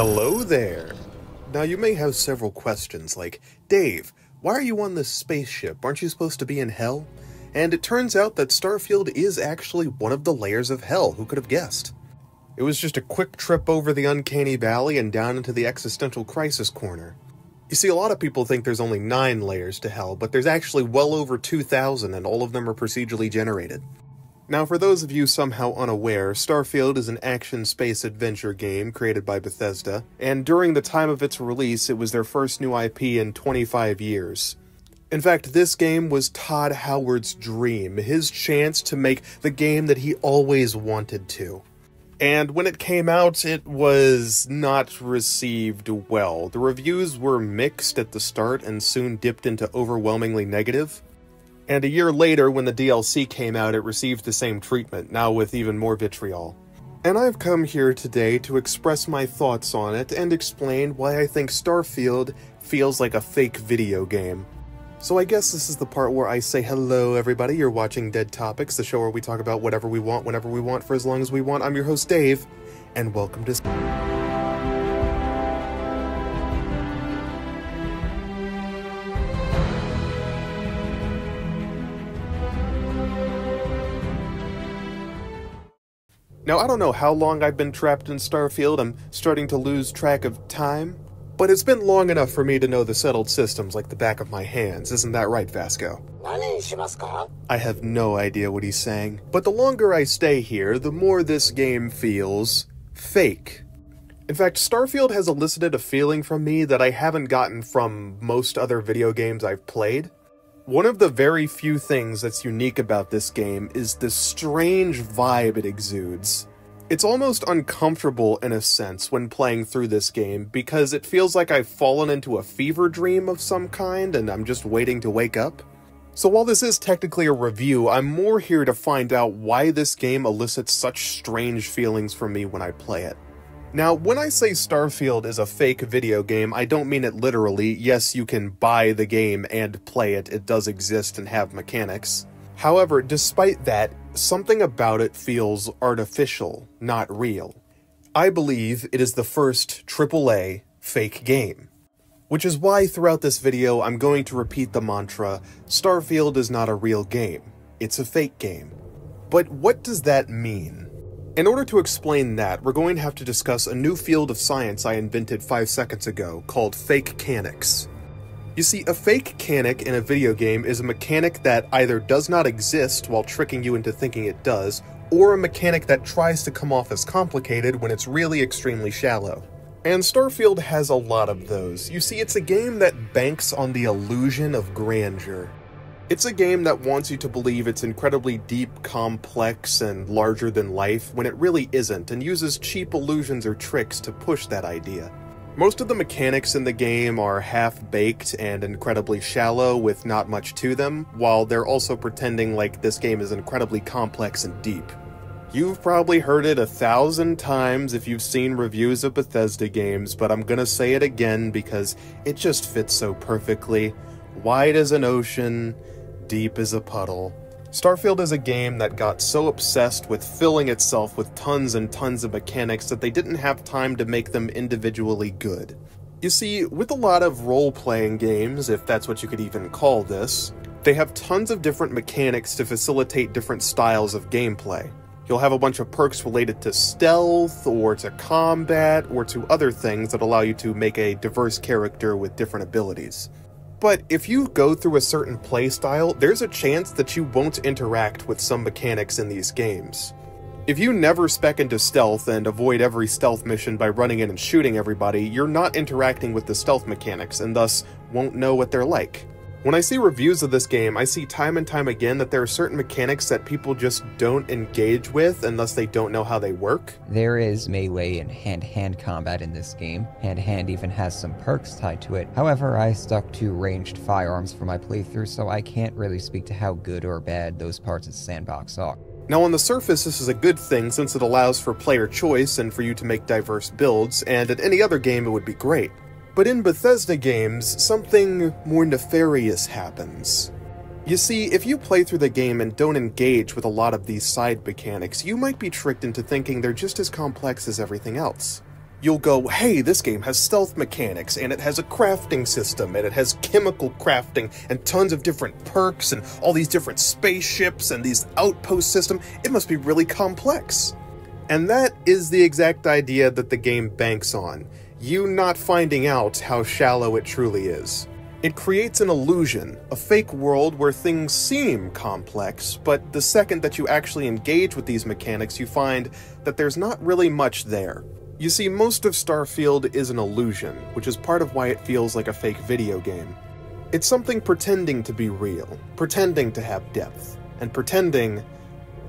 Hello there! Now you may have several questions like, Dave, why are you on this spaceship? Aren't you supposed to be in hell? And it turns out that Starfield is actually one of the layers of hell, who could have guessed? It was just a quick trip over the uncanny valley and down into the existential crisis corner. You see, a lot of people think there's only 9 layers to hell, but there's actually well over 2,000 and all of them are procedurally generated. Now, for those of you somehow unaware, Starfield is an action space adventure game created by Bethesda, and during the time of its release, it was their first new IP in 25 years. In fact, this game was Todd Howard's dream, his chance to make the game that he always wanted to. And when it came out, it was not received well. The reviews were mixed at the start and soon dipped into overwhelmingly negative. And a year later, when the DLC came out, it received the same treatment, now with even more vitriol. And I've come here today to express my thoughts on it and explain why I think Starfield feels like a fake video game. So I guess this is the part where I say hello everybody, you're watching Dead Topics, the show where we talk about whatever we want, whenever we want, for as long as we want. I'm your host Dave, and welcome to... Now, I don't know how long I've been trapped in Starfield, I'm starting to lose track of time, but it's been long enough for me to know the settled systems like the back of my hands, isn't that right, Vasco? I have no idea what he's saying, but the longer I stay here, the more this game feels fake. In fact, Starfield has elicited a feeling from me that I haven't gotten from most other video games I've played. One of the very few things that's unique about this game is the strange vibe it exudes. It's almost uncomfortable in a sense when playing through this game because it feels like I've fallen into a fever dream of some kind and I'm just waiting to wake up. So while this is technically a review, I'm more here to find out why this game elicits such strange feelings from me when I play it. Now, when I say Starfield is a fake video game, I don't mean it literally. Yes, you can buy the game and play it. It does exist and have mechanics. However, despite that, something about it feels artificial, not real. I believe it is the first AAA fake game. Which is why throughout this video, I'm going to repeat the mantra, Starfield is not a real game. It's a fake game. But what does that mean? In order to explain that, we're going to have to discuss a new field of science I invented 5 seconds ago, called fake mechanics. You see, a fake mechanic in a video game is a mechanic that either does not exist while tricking you into thinking it does, or a mechanic that tries to come off as complicated when it's really extremely shallow. And Starfield has a lot of those. You see, it's a game that banks on the illusion of grandeur. It's a game that wants you to believe it's incredibly deep, complex, and larger than life when it really isn't, and uses cheap illusions or tricks to push that idea. Most of the mechanics in the game are half-baked and incredibly shallow with not much to them, while they're also pretending like this game is incredibly complex and deep. You've probably heard it 1,000 times if you've seen reviews of Bethesda games, but I'm gonna say it again because it just fits so perfectly. Wide as an ocean, deep as a puddle. Starfield is a game that got so obsessed with filling itself with tons and tons of mechanics that they didn't have time to make them individually good. You see, with a lot of role-playing games, if that's what you could even call this, they have tons of different mechanics to facilitate different styles of gameplay. You'll have a bunch of perks related to stealth, or to combat, or to other things that allow you to make a diverse character with different abilities. But if you go through a certain playstyle, there's a chance that you won't interact with some mechanics in these games. If you never spec into stealth and avoid every stealth mission by running in and shooting everybody, you're not interacting with the stealth mechanics and thus won't know what they're like. When I see reviews of this game, I see time and time again that there are certain mechanics that people just don't engage with unless they don't know how they work. There is melee and hand-to-hand combat in this game. Hand-to-hand even has some perks tied to it. However, I stuck to ranged firearms for my playthrough, so I can't really speak to how good or bad those parts of the sandbox are. Now on the surface, this is a good thing since it allows for player choice and for you to make diverse builds, and in any other game it would be great. But in Bethesda games, something more nefarious happens. You see, if you play through the game and don't engage with a lot of these side mechanics, you might be tricked into thinking they're just as complex as everything else. you'll go, hey, this game has stealth mechanics, and it has a crafting system, and it has chemical crafting, and tons of different perks, and all these different spaceships, and these outpost system. It must be really complex. And that is the exact idea that the game banks on. You not finding out how shallow it truly is. It creates an illusion, a fake world where things seem complex, but the second that you actually engage with these mechanics, you find that there's not really much there. You see, most of Starfield is an illusion, which is part of why it feels like a fake video game. It's something pretending to be real, pretending to have depth, and pretending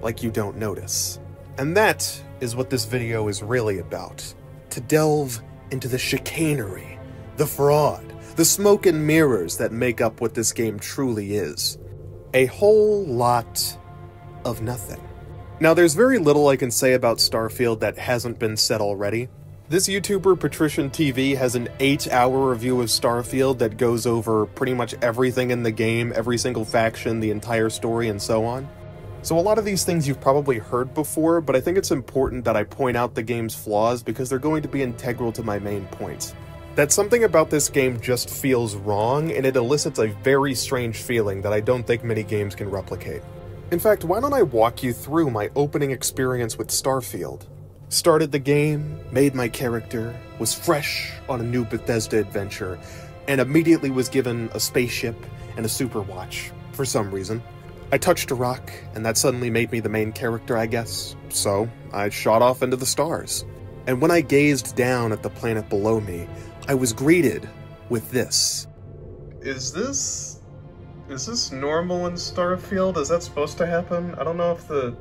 like you don't notice. And that is what this video is really about. To delve into the chicanery, the fraud, the smoke and mirrors that make up what this game truly is. A whole lot of nothing. Now, there's very little I can say about Starfield that hasn't been said already. This YouTuber, Patrician TV, has an 8-hour review of Starfield that goes over pretty much everything in the game, every single faction, the entire story, and so on. So a lot of these things you've probably heard before, but I think it's important that I point out the game's flaws because they're going to be integral to my main point. That something about this game just feels wrong, and it elicits a very strange feeling that I don't think many games can replicate. In fact, why don't I walk you through my opening experience with Starfield? Started the game, made my character, was fresh on a new Bethesda adventure, and immediately was given a spaceship and a super watch, for some reason. I touched a rock, and that suddenly made me the main character, I guess. So, I shot off into the stars. And when I gazed down at the planet below me, I was greeted with this. Is this normal in Starfield? Is that supposed to happen? I don't know if the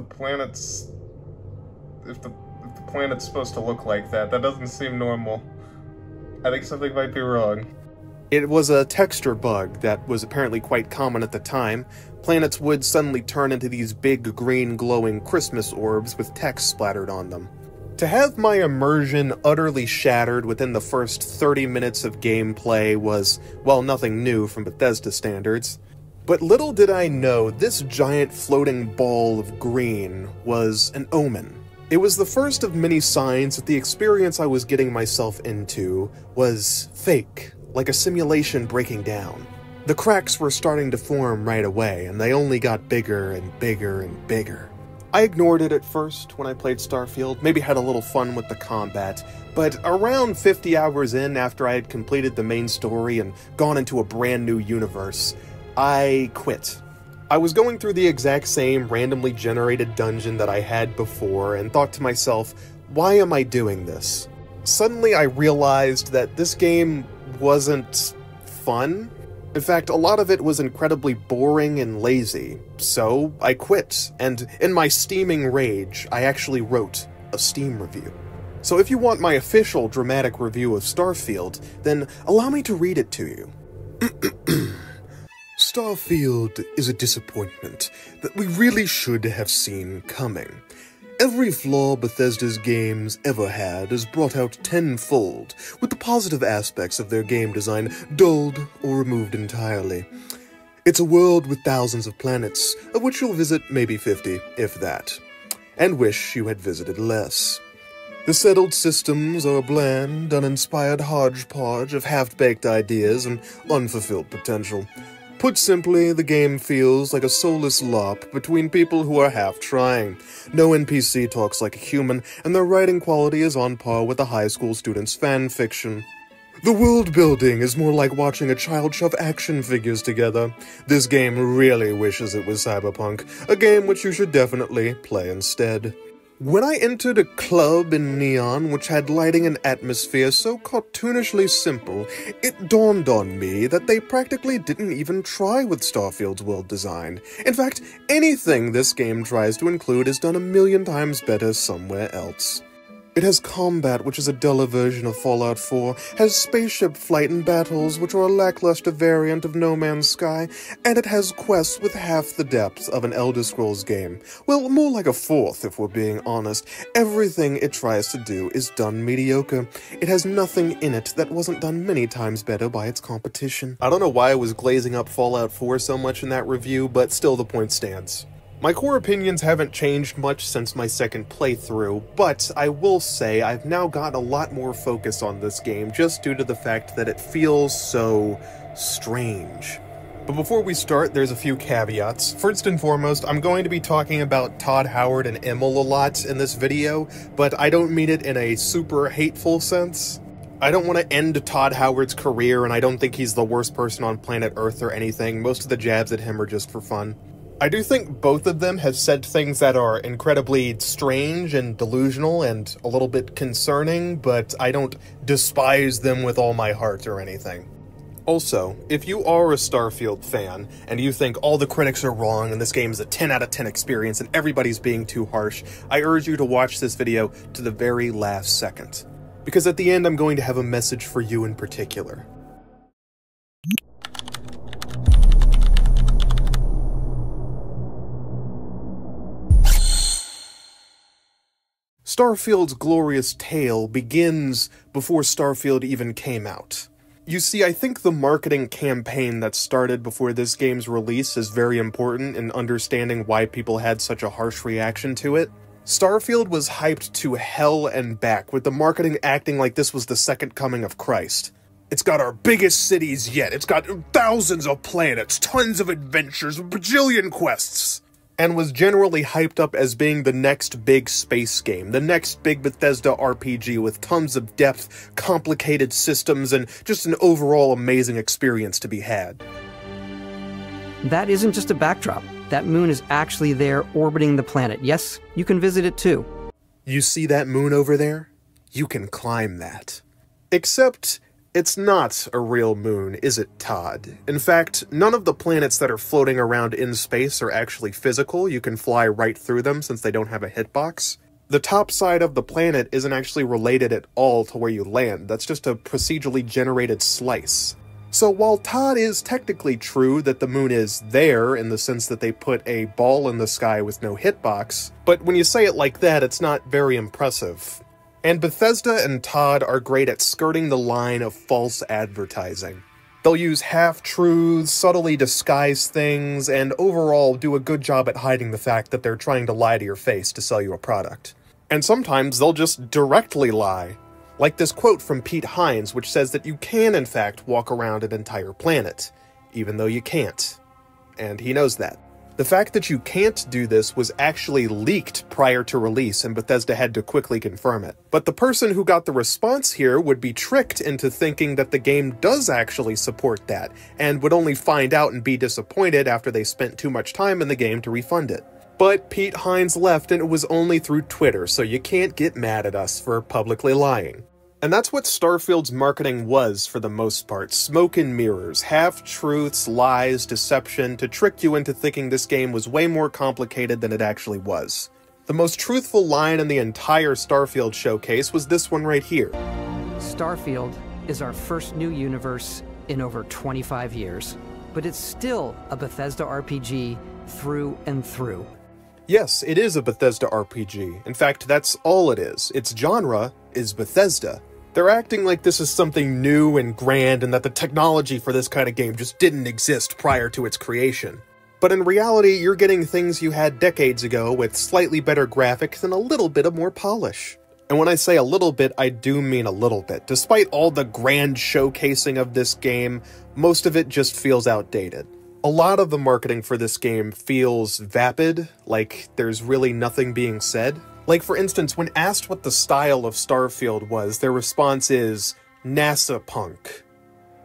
planet's supposed to look like that. That doesn't seem normal. I think something might be wrong. It was a texture bug that was apparently quite common at the time. Planets would suddenly turn into these big green glowing Christmas orbs with text splattered on them. To have my immersion utterly shattered within the first 30 minutes of gameplay was, well, nothing new from Bethesda standards. But little did I know this giant floating ball of green was an omen. It was the first of many signs that the experience I was getting myself into was fake, like a simulation breaking down. The cracks were starting to form right away, and they only got bigger and bigger and bigger. I ignored it at first when I played Starfield, maybe had a little fun with the combat, but around 50 hours in, after I had completed the main story and gone into a brand new universe, I quit. I was going through the exact same randomly generated dungeon that I had before and thought to myself, why am I doing this? Suddenly I realized that this game wasn't fun. In fact, a lot of it was incredibly boring and lazy, so I quit, and in my steaming rage, I actually wrote a Steam review. So if you want my official dramatic review of Starfield, then allow me to read it to you. Starfield is a disappointment that we really should have seen coming. Every flaw Bethesda's games ever had is brought out tenfold, with the positive aspects of their game design dulled or removed entirely. It's a world with thousands of planets, of which you'll visit maybe 50, if that, and wish you had visited less. The settled systems are a bland, uninspired hodgepodge of half-baked ideas and unfulfilled potential. Put simply, the game feels like a soulless LARP between people who are half-trying. No NPC talks like a human, and their writing quality is on par with a high school student's fan fiction. The world building is more like watching a child shove action figures together. This game really wishes it was Cyberpunk, a game which you should definitely play instead. When I entered a club in neon which had lighting and atmosphere so cartoonishly simple, it dawned on me that they practically didn't even try with Starfield's world design. In fact, anything this game tries to include is done a million times better somewhere else. It has combat, which is a duller version of Fallout 4, has spaceship flight and battles, which are a lackluster variant of No Man's Sky, and it has quests with half the depth of an Elder Scrolls game. Well, more like a fourth, if we're being honest. Everything it tries to do is done mediocre. It has nothing in it that wasn't done many times better by its competition. I don't know why I was glazing up Fallout 4 so much in that review, but still the point stands. My core opinions haven't changed much since my second playthrough, but I will say I've now got a lot more focus on this game just due to the fact that it feels so strange. But before we start, there's a few caveats. First and foremost, I'm going to be talking about Todd Howard and Emil a lot in this video, but I don't mean it in a super hateful sense. I don't want to end Todd Howard's career, and I don't think he's the worst person on planet Earth or anything. Most of the jabs at him are just for fun. I do think both of them have said things that are incredibly strange and delusional and a little bit concerning, but I don't despise them with all my heart or anything. Also, if you are a Starfield fan, and you think all the critics are wrong and this game is a 10 out of 10 experience and everybody's being too harsh, I urge you to watch this video to the very last second. Because at the end I'm going to have a message for you in particular. Starfield's glorious tale begins before Starfield even came out. You see, I think the marketing campaign that started before this game's release is very important in understanding why people had such a harsh reaction to it. Starfield was hyped to hell and back, with the marketing acting like this was the second coming of Christ. It's got our biggest cities yet, it's got thousands of planets, tons of adventures, a bajillion quests, and was generally hyped up as being the next big space game, the next big Bethesda RPG with tons of depth, complicated systems, and just an overall amazing experience to be had. That isn't just a backdrop. That moon is actually there orbiting the planet. Yes, you can visit it too. You see that moon over there? You can climb that. Except, it's not a real moon, is it, Todd? In fact, none of the planets that are floating around in space are actually physical. You can fly right through them since they don't have a hitbox. The top side of the planet isn't actually related at all to where you land. That's just a procedurally generated slice. So while Todd is technically true that the moon is there in the sense that they put a ball in the sky with no hitbox, but when you say it like that, it's not very impressive. And Bethesda and Todd are great at skirting the line of false advertising. They'll use half-truths, subtly disguise things, and overall do a good job at hiding the fact that they're trying to lie to your face to sell you a product. And sometimes they'll just directly lie. Like this quote from Pete Hines, which says that you can in fact walk around an entire planet, even though you can't. And he knows that. The fact that you can't do this was actually leaked prior to release, and Bethesda had to quickly confirm it. But the person who got the response here would be tricked into thinking that the game does actually support that, and would only find out and be disappointed after they spent too much time in the game to refund it. But Pete Hines left, and it was only through Twitter, so you can't get mad at us for publicly lying. And that's what Starfield's marketing was for the most part. Smoke and mirrors, half-truths, lies, deception, to trick you into thinking this game was way more complicated than it actually was. The most truthful line in the entire Starfield showcase was this one right here. Starfield is our first new universe in over 25 years, but it's still a Bethesda RPG through and through. Yes, it is a Bethesda RPG. In fact, that's all it is. Its genre is Bethesda. They're acting like this is something new and grand and that the technology for this kind of game just didn't exist prior to its creation. But in reality, you're getting things you had decades ago with slightly better graphics and a little bit of more polish. And when I say a little bit, I do mean a little bit. Despite all the grand showcasing of this game, most of it just feels outdated. A lot of the marketing for this game feels vapid, like there's really nothing being said. Like, for instance, when asked what the style of Starfield was, their response is NASA punk.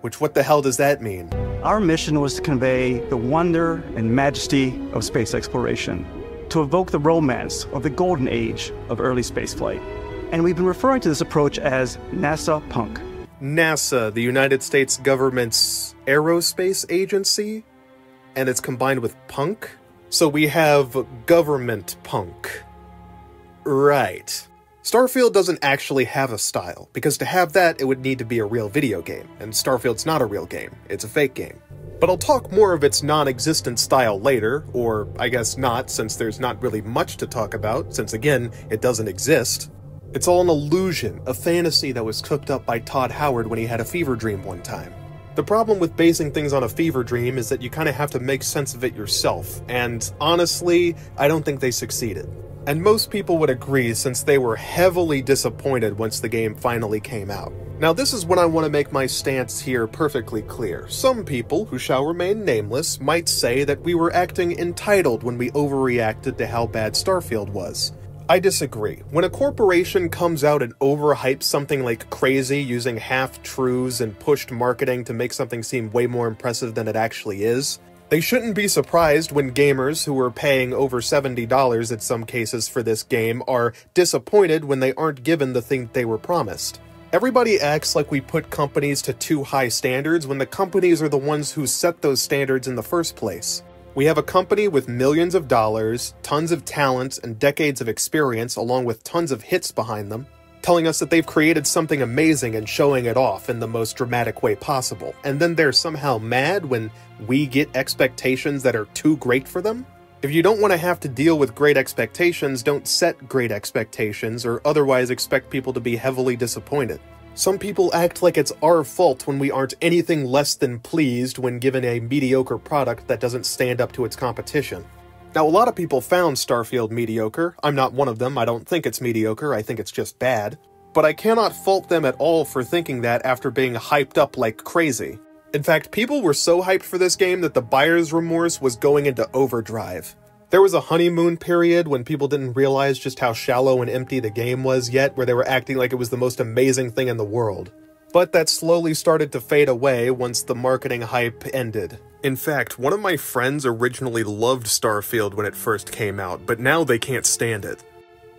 Which, what the hell does that mean? Our mission was to convey the wonder and majesty of space exploration, to evoke the romance of the golden age of early spaceflight. And we've been referring to this approach as NASA punk. NASA, the United States government's aerospace agency? And it's combined with punk? So we have government punk. Right. Starfield doesn't actually have a style, because to have that, it would need to be a real video game, and Starfield's not a real game, it's a fake game. But I'll talk more of its non-existent style later, or I guess not, since there's not really much to talk about, since again, it doesn't exist. It's all an illusion, a fantasy that was cooked up by Todd Howard when he had a fever dream one time. The problem with basing things on a fever dream is that you kind of have to make sense of it yourself, and honestly, I don't think they succeeded. And most people would agree, since they were heavily disappointed once the game finally came out. Now this is when I want to make my stance here perfectly clear. Some people, who shall remain nameless, might say that we were acting entitled when we overreacted to how bad Starfield was. I disagree. When a corporation comes out and overhypes something like crazy using half-truths and pushed marketing to make something seem way more impressive than it actually is, they shouldn't be surprised when gamers who are paying over $70 in some cases for this game are disappointed when they aren't given the thing they were promised. Everybody acts like we put companies to too high standards when the companies are the ones who set those standards in the first place. We have a company with millions of dollars, tons of talent, and decades of experience, along with tons of hits behind them, telling us that they've created something amazing and showing it off in the most dramatic way possible, and then they're somehow mad when we get expectations that are too great for them? If you don't want to have to deal with great expectations, don't set great expectations, or otherwise expect people to be heavily disappointed. Some people act like it's our fault when we aren't anything less than pleased when given a mediocre product that doesn't stand up to its competition. Now, a lot of people found Starfield mediocre. I'm not one of them. I don't think it's mediocre. I think it's just bad. But I cannot fault them at all for thinking that after being hyped up like crazy. In fact, people were so hyped for this game that the buyer's remorse was going into overdrive. There was a honeymoon period when people didn't realize just how shallow and empty the game was yet, where they were acting like it was the most amazing thing in the world. But that slowly started to fade away once the marketing hype ended. In fact, one of my friends originally loved Starfield when it first came out, but now they can't stand it.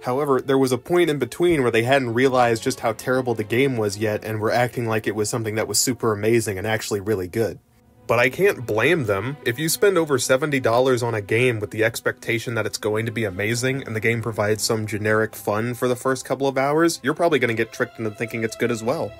However, there was a point in between where they hadn't realized just how terrible the game was yet and were acting like it was something that was super amazing and actually really good. But I can't blame them. If you spend over $70 on a game with the expectation that it's going to be amazing and the game provides some generic fun for the first couple of hours, you're probably going to get tricked into thinking it's good as well.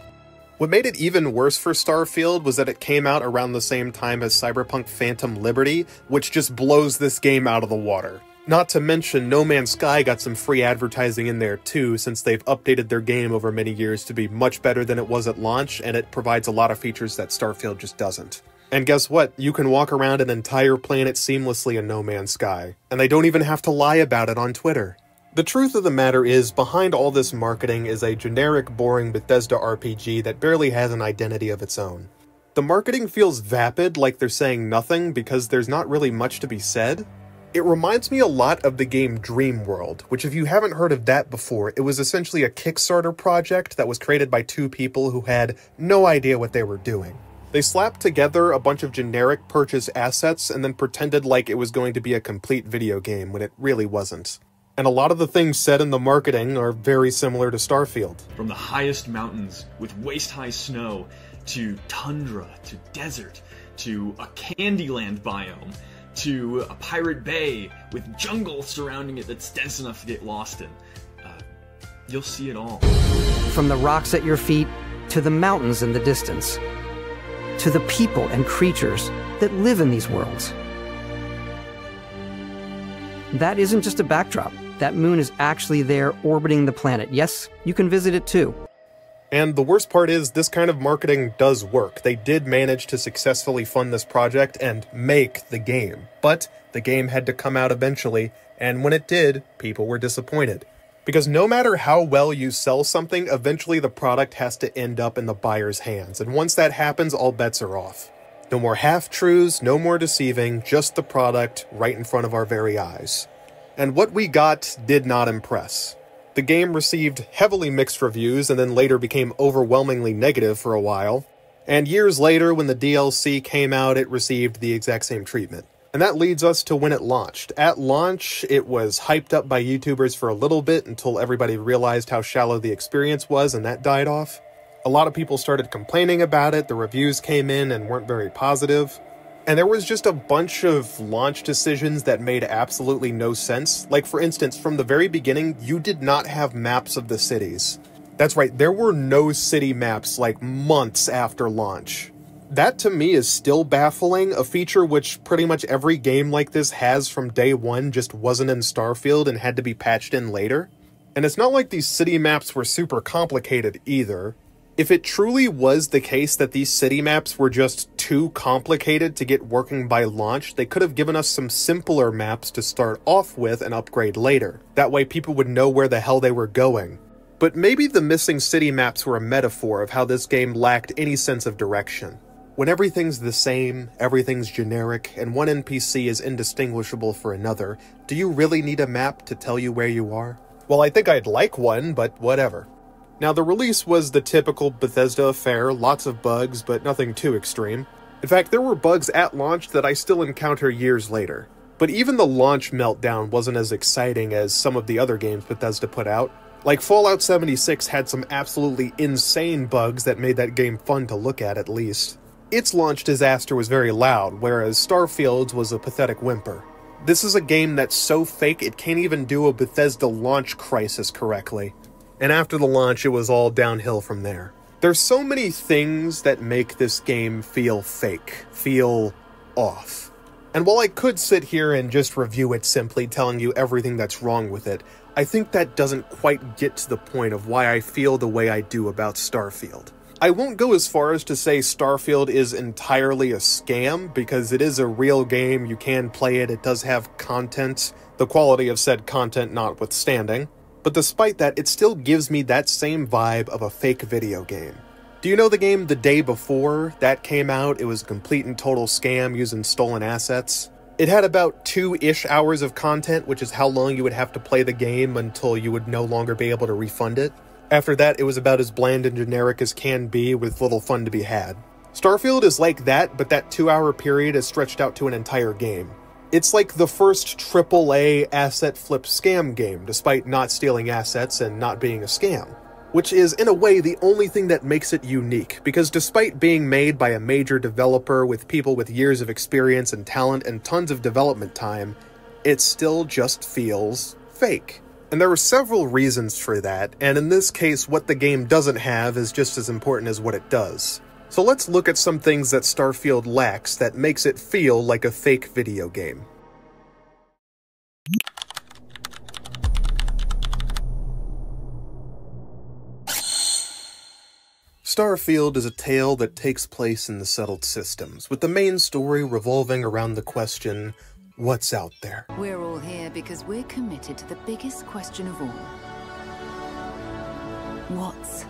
What made it even worse for Starfield was that it came out around the same time as Cyberpunk Phantom Liberty, which just blows this game out of the water. Not to mention, No Man's Sky got some free advertising in there too, since they've updated their game over many years to be much better than it was at launch, and it provides a lot of features that Starfield just doesn't. And guess what? You can walk around an entire planet seamlessly in No Man's Sky, and they don't even have to lie about it on Twitter. The truth of the matter is, behind all this marketing is a generic, boring Bethesda RPG that barely has an identity of its own. The marketing feels vapid, like they're saying nothing because there's not really much to be said. It reminds me a lot of the game Dreamworld, which if you haven't heard of that before, it was essentially a Kickstarter project that was created by two people who had no idea what they were doing. They slapped together a bunch of generic purchase assets and then pretended like it was going to be a complete video game when it really wasn't. And a lot of the things said in the marketing are very similar to Starfield. From the highest mountains with waist-high snow, to tundra, to desert, to a Candyland biome, to a pirate bay with jungle surrounding it that's dense enough to get lost in. You'll see it all. From the rocks at your feet to the mountains in the distance, to the people and creatures that live in these worlds. That isn't just a backdrop. That moon is actually there orbiting the planet. Yes, you can visit it too. And the worst part is, this kind of marketing does work. They did manage to successfully fund this project and make the game. But the game had to come out eventually, and when it did, people were disappointed. Because no matter how well you sell something, eventually the product has to end up in the buyer's hands, and once that happens, all bets are off. No more half-truths, no more deceiving, just the product right in front of our very eyes. And what we got did not impress. The game received heavily mixed reviews and then later became overwhelmingly negative for a while, and years later when the DLC came out, it received the exact same treatment. And that leads us to when it launched. At launch, it was hyped up by YouTubers for a little bit until everybody realized how shallow the experience was, and that died off. A lot of people started complaining about it, the reviews came in and weren't very positive. And there was just a bunch of launch decisions that made absolutely no sense. Like, for instance, from the very beginning, you did not have maps of the cities. That's right, there were no city maps like months after launch. That to me is still baffling, a feature which pretty much every game like this has from day one just wasn't in Starfield and had to be patched in later. And it's not like these city maps were super complicated either. If it truly was the case that these city maps were just too complicated to get working by launch, they could have given us some simpler maps to start off with and upgrade later. That way people would know where the hell they were going. But maybe the missing city maps were a metaphor of how this game lacked any sense of direction. When everything's the same, everything's generic, and one NPC is indistinguishable for another, do you really need a map to tell you where you are? Well, I think I'd like one, but whatever. Now, the release was the typical Bethesda affair, lots of bugs, but nothing too extreme. In fact, there were bugs at launch that I still encounter years later. But even the launch meltdown wasn't as exciting as some of the other games Bethesda put out. Like, Fallout 76 had some absolutely insane bugs that made that game fun to look at least. Its launch disaster was very loud, whereas Starfield's was a pathetic whimper. This is a game that's so fake it can't even do a Bethesda launch crisis correctly. And after the launch, it was all downhill from there. There's so many things that make this game feel fake, feel off. And while I could sit here and just review it simply telling you everything that's wrong with it, I think that doesn't quite get to the point of why I feel the way I do about Starfield. I won't go as far as to say Starfield is entirely a scam, because it is a real game, you can play it, it does have content, the quality of said content notwithstanding. But despite that, it still gives me that same vibe of a fake video game. Do you know the game The Day Before that came out? It was a complete and total scam using stolen assets. It had about 2-ish hours of content, which is how long you would have to play the game until you would no longer be able to refund it. After that, it was about as bland and generic as can be, with little fun to be had. Starfield is like that, but that 2-hour period is stretched out to an entire game. It's like the first AAA asset flip scam game, despite not stealing assets and not being a scam. Which is, in a way, the only thing that makes it unique, because despite being made by a major developer with people with years of experience and talent and tons of development time, it still just feels fake. And there are several reasons for that, and in this case, what the game doesn't have is just as important as what it does. So let's look at some things that Starfield lacks that makes it feel like a fake video game. Starfield is a tale that takes place in the settled systems, with the main story revolving around the question, what's out there? We're all here because we're committed to the biggest question of all. What's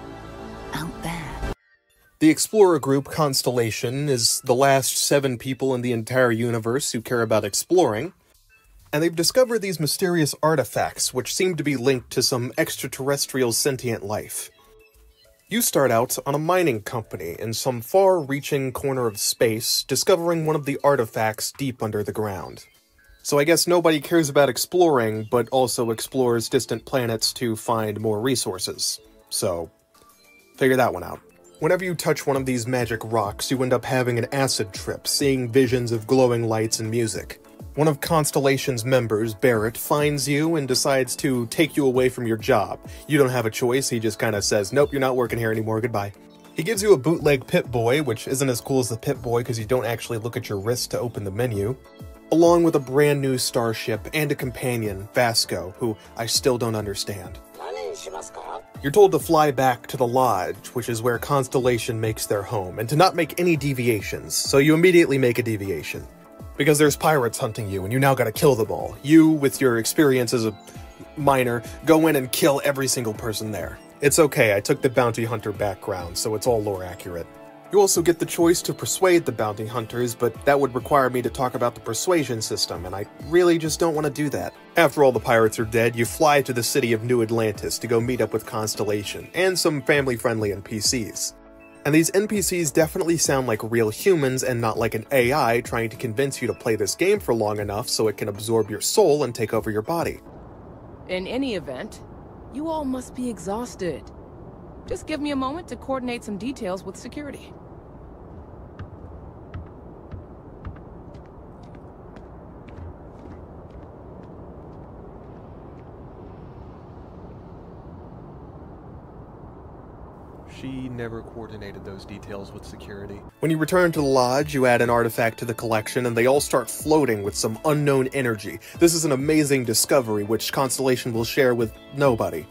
out there? The explorer group Constellation is the last 7 people in the entire universe who care about exploring, and they've discovered these mysterious artifacts which seem to be linked to some extraterrestrial sentient life. You start out on a mining company in some far-reaching corner of space, discovering one of the artifacts deep under the ground. So I guess nobody cares about exploring, but also explores distant planets to find more resources. So, figure that one out. Whenever you touch one of these magic rocks, you end up having an acid trip, seeing visions of glowing lights and music. One of Constellation's members, Barrett, finds you and decides to take you away from your job. You don't have a choice, he just kinda says, nope, you're not working here anymore, goodbye. He gives you a bootleg Pip-Boy, which isn't as cool as the Pip-Boy because you don't actually look at your wrist to open the menu, along with a brand new starship and a companion, Vasco, who I still don't understand. You're told to fly back to the lodge, which is where Constellation makes their home, and to not make any deviations, so you immediately make a deviation. Because there's pirates hunting you, and you now gotta kill them all. You, with your experience as a miner, go in and kill every single person there. It's okay, I took the bounty hunter background, so it's all lore accurate. You also get the choice to persuade the bounty hunters, but that would require me to talk about the persuasion system, and I really just don't want to do that. After all the pirates are dead, you fly to the city of New Atlantis to go meet up with Constellation, and some family-friendly NPCs. And these NPCs definitely sound like real humans and not like an AI trying to convince you to play this game for long enough so it can absorb your soul and take over your body. In any event, you all must be exhausted. Just give me a moment to coordinate some details with security. She never coordinated those details with security. When you return to the lodge, you add an artifact to the collection, and they all start floating with some unknown energy. This is an amazing discovery, which Constellation will share with nobody.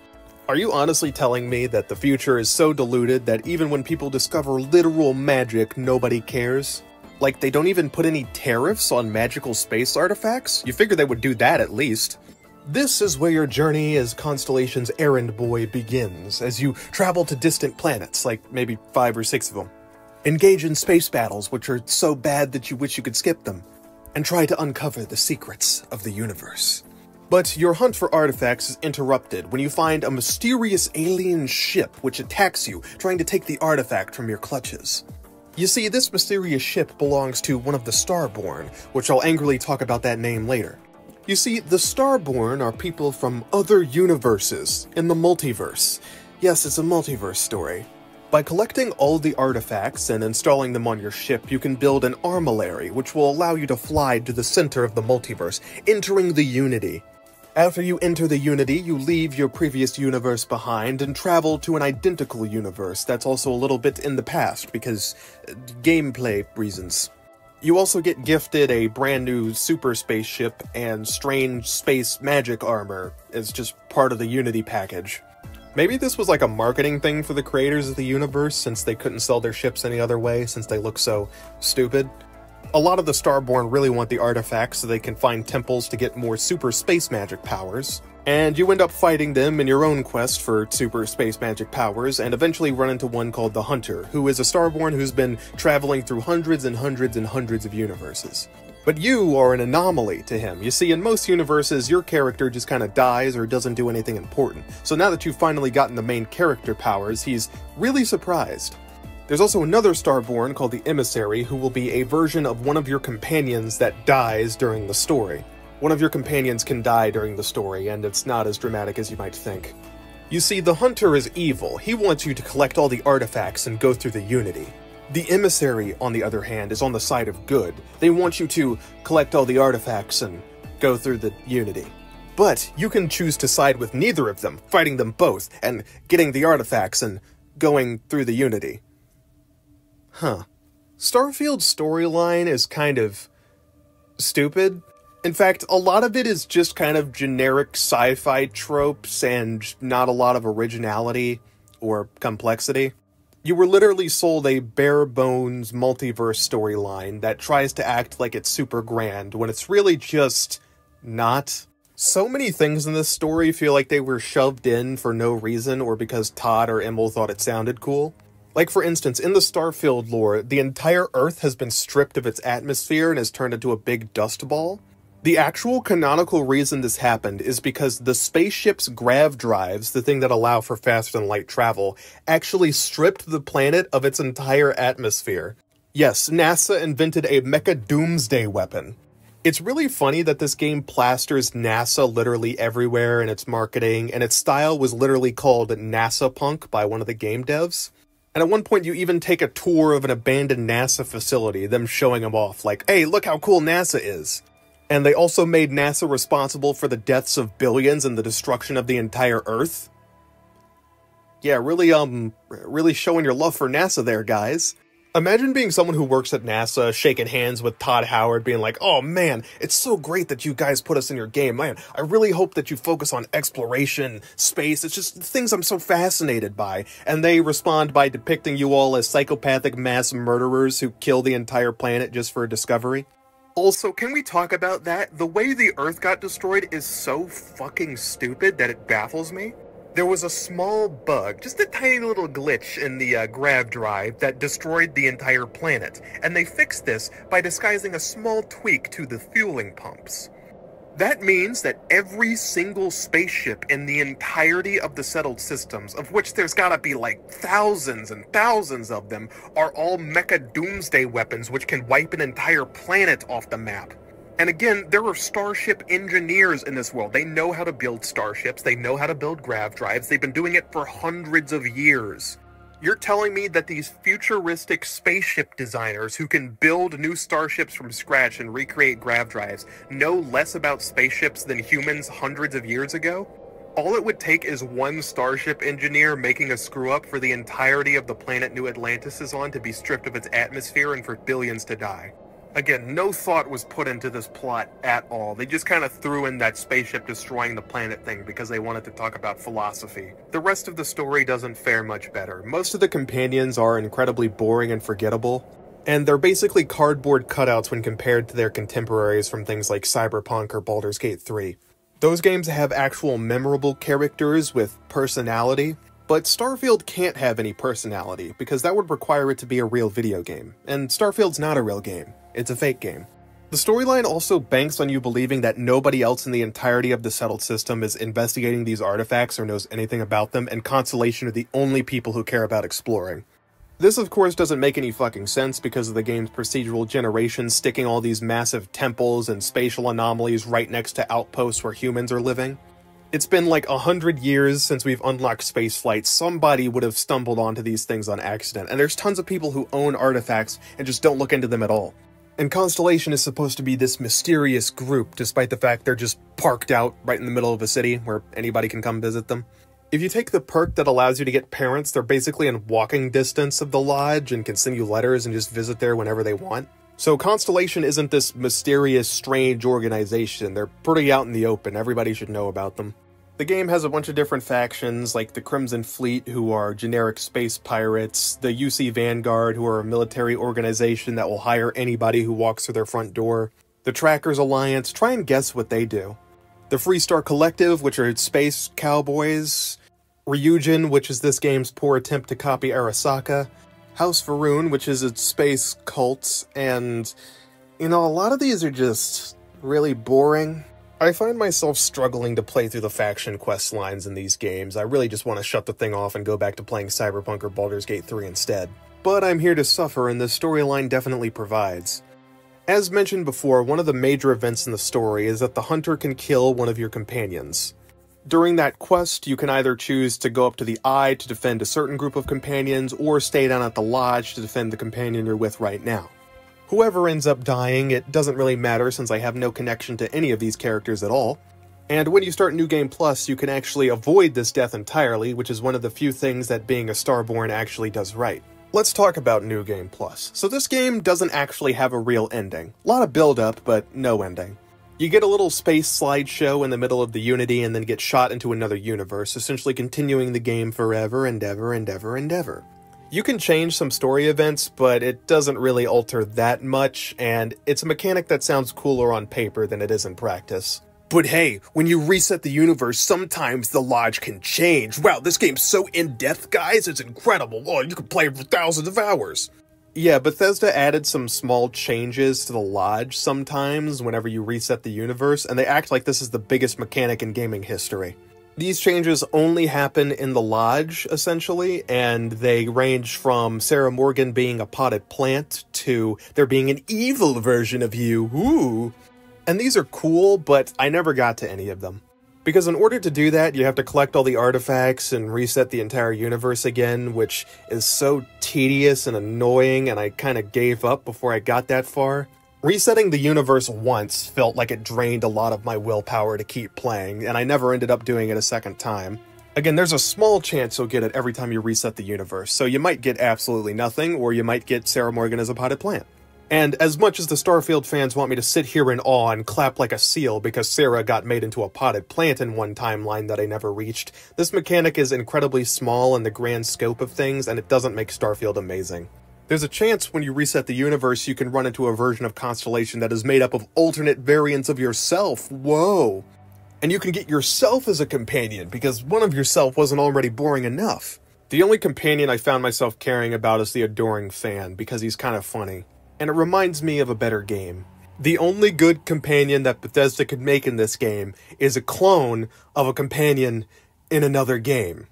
Are you honestly telling me that the future is so diluted that even when people discover literal magic, nobody cares? Like, they don't even put any tariffs on magical space artifacts? You figure they would do that at least. This is where your journey as Constellation's errand boy begins, as you travel to distant planets, like maybe 5 or 6 of them. Engage in space battles, which are so bad that you wish you could skip them, and try to uncover the secrets of the universe. But your hunt for artifacts is interrupted when you find a mysterious alien ship which attacks you, trying to take the artifact from your clutches. You see, this mysterious ship belongs to one of the Starborn, which I'll angrily talk about that name later. You see, the Starborn are people from other universes in the multiverse. Yes, it's a multiverse story. By collecting all the artifacts and installing them on your ship, you can build an armillary, which will allow you to fly to the center of the multiverse, entering the Unity. After you enter the Unity, you leave your previous universe behind and travel to an identical universe that's also a little bit in the past, because gameplay reasons. You also get gifted a brand new super spaceship and strange space magic armor as just part of the Unity package. Maybe this was like a marketing thing for the creators of the universe, since they couldn't sell their ships any other way since they look so stupid. A lot of the Starborn really want the artifacts so they can find temples to get more super space magic powers, and you end up fighting them in your own quest for super space magic powers, and eventually run into one called the Hunter, who is a Starborn who's been traveling through hundreds and hundreds and hundreds of universes. But you are an anomaly to him. You see, in most universes, your character just kind of dies or doesn't do anything important. So now that you've finally gotten the main character powers, he's really surprised. There's also another Starborn called the Emissary, who will be a version of one of your companions that dies during the story. One of your companions can die during the story, and it's not as dramatic as you might think. You see, the Hunter is evil. He wants you to collect all the artifacts and go through the Unity. The Emissary, on the other hand, is on the side of good. They want you to collect all the artifacts and go through the Unity. But you can choose to side with neither of them, fighting them both, and getting the artifacts and going through the Unity. Huh. Starfield's storyline is kind of stupid. In fact, a lot of it is just kind of generic sci-fi tropes and not a lot of originality or complexity. You were literally sold a bare-bones multiverse storyline that tries to act like it's super grand when it's really just not. So many things in this story feel like they were shoved in for no reason or because Todd or Emil thought it sounded cool. Like, for instance, in the Starfield lore, the entire Earth has been stripped of its atmosphere and has turned into a big dust ball. The actual canonical reason this happened is because the spaceship's grav drives, the thing that allow for faster-than-light travel, actually stripped the planet of its entire atmosphere. Yes, NASA invented a mecha doomsday weapon. It's really funny that this game plasters NASA literally everywhere in its marketing, and its style was literally called NASA Punk by one of the game devs. And at one point you even take a tour of an abandoned NASA facility, them showing them off like, hey, look how cool NASA is. And they also made NASA responsible for the deaths of billions and the destruction of the entire Earth. Yeah, really showing your love for NASA there, guys. Imagine being someone who works at NASA, shaking hands with Todd Howard, being like, oh man, it's so great that you guys put us in your game. Man, I really hope that you focus on exploration, space. It's just things I'm so fascinated by. And they respond by depicting you all as psychopathic mass murderers who kill the entire planet just for a discovery. Also, can we talk about that? The way the Earth got destroyed is so fucking stupid that it baffles me. There was a small bug, just a tiny little glitch in the grav drive that destroyed the entire planet, and they fixed this by disguising a small tweak to the fueling pumps. That means that every single spaceship in the entirety of the settled systems, of which there's gotta be like thousands and thousands of them, are all mecha doomsday weapons which can wipe an entire planet off the map. And again, there are starship engineers in this world. They know how to build starships, they know how to build grav drives, they've been doing it for hundreds of years. You're telling me that these futuristic spaceship designers who can build new starships from scratch and recreate grav drives know less about spaceships than humans hundreds of years ago? All it would take is one starship engineer making a screw-up for the entirety of the planet New Atlantis is on to be stripped of its atmosphere and for billions to die. Again, no thought was put into this plot at all. They just kind of threw in that spaceship destroying the planet thing because they wanted to talk about philosophy. The rest of the story doesn't fare much better. Most of the companions are incredibly boring and forgettable, and they're basically cardboard cutouts when compared to their contemporaries from things like Cyberpunk or Baldur's Gate 3. Those games have actual memorable characters with personality, but Starfield can't have any personality, because that would require it to be a real video game, and Starfield's not a real game. It's a fake game. The storyline also banks on you believing that nobody else in the entirety of the settled system is investigating these artifacts or knows anything about them, and Constellation are the only people who care about exploring. This, of course, doesn't make any fucking sense because of the game's procedural generation sticking all these massive temples and spatial anomalies right next to outposts where humans are living. It's been like 100 years since we've unlocked spaceflight. Somebody would have stumbled onto these things on accident, and there's tons of people who own artifacts and just don't look into them at all. And Constellation is supposed to be this mysterious group, despite the fact they're just parked out right in the middle of a city where anybody can come visit them. If you take the perk that allows you to get parents, they're basically in walking distance of the lodge and can send you letters and just visit there whenever they want. So Constellation isn't this mysterious, strange organization. They're pretty out in the open. Everybody should know about them. The game has a bunch of different factions, like the Crimson Fleet, who are generic space pirates, the UC Vanguard, who are a military organization that will hire anybody who walks through their front door, the Trackers Alliance, try and guess what they do, the Freestar Collective, which are space cowboys, Ryujin, which is this game's poor attempt to copy Arasaka, House Faroon, which is its space cult, and, you know, a lot of these are just really boring. I find myself struggling to play through the faction quest lines in these games. I really just want to shut the thing off and go back to playing Cyberpunk or Baldur's Gate 3 instead. But I'm here to suffer, and the storyline definitely provides. As mentioned before, one of the major events in the story is that the hunter can kill one of your companions. During that quest, you can either choose to go up to the Eye to defend a certain group of companions, or stay down at the Lodge to defend the companion you're with right now. Whoever ends up dying, it doesn't really matter since I have no connection to any of these characters at all. And when you start New Game Plus, you can actually avoid this death entirely, which is one of the few things that being a Starborn actually does right. Let's talk about New Game Plus. So this game doesn't actually have a real ending. A lot of build-up, but no ending. You get a little space slideshow in the middle of the Unity and then get shot into another universe, essentially continuing the game forever and ever and ever and ever. You can change some story events, but it doesn't really alter that much, and it's a mechanic that sounds cooler on paper than it is in practice. But hey, when you reset the universe, sometimes the Lodge can change. Wow, this game's so in-depth, guys, it's incredible. Oh, you can play for thousands of hours. Yeah, Bethesda added some small changes to the Lodge sometimes whenever you reset the universe, and they act like this is the biggest mechanic in gaming history. These changes only happen in the Lodge, essentially, and they range from Sarah Morgan being a potted plant to there being an evil version of you, ooh. And these are cool, but I never got to any of them. Because in order to do that, you have to collect all the artifacts and reset the entire universe again, which is so tedious and annoying, and I kinda gave up before I got that far. Resetting the universe once felt like it drained a lot of my willpower to keep playing, and I never ended up doing it a second time. Again, there's a small chance you'll get it every time you reset the universe, so you might get absolutely nothing, or you might get Sarah Morgan as a potted plant. And as much as the Starfield fans want me to sit here in awe and clap like a seal because Sarah got made into a potted plant in one timeline that I never reached, this mechanic is incredibly small in the grand scope of things, and it doesn't make Starfield amazing. There's a chance when you reset the universe you can run into a version of Constellation that is made up of alternate variants of yourself. Whoa! And you can get yourself as a companion, because one of yourself wasn't already boring enough. The only companion I found myself caring about is the Adoring Fan, because he's kind of funny. And it reminds me of a better game. The only good companion that Bethesda could make in this game is a clone of a companion in another game.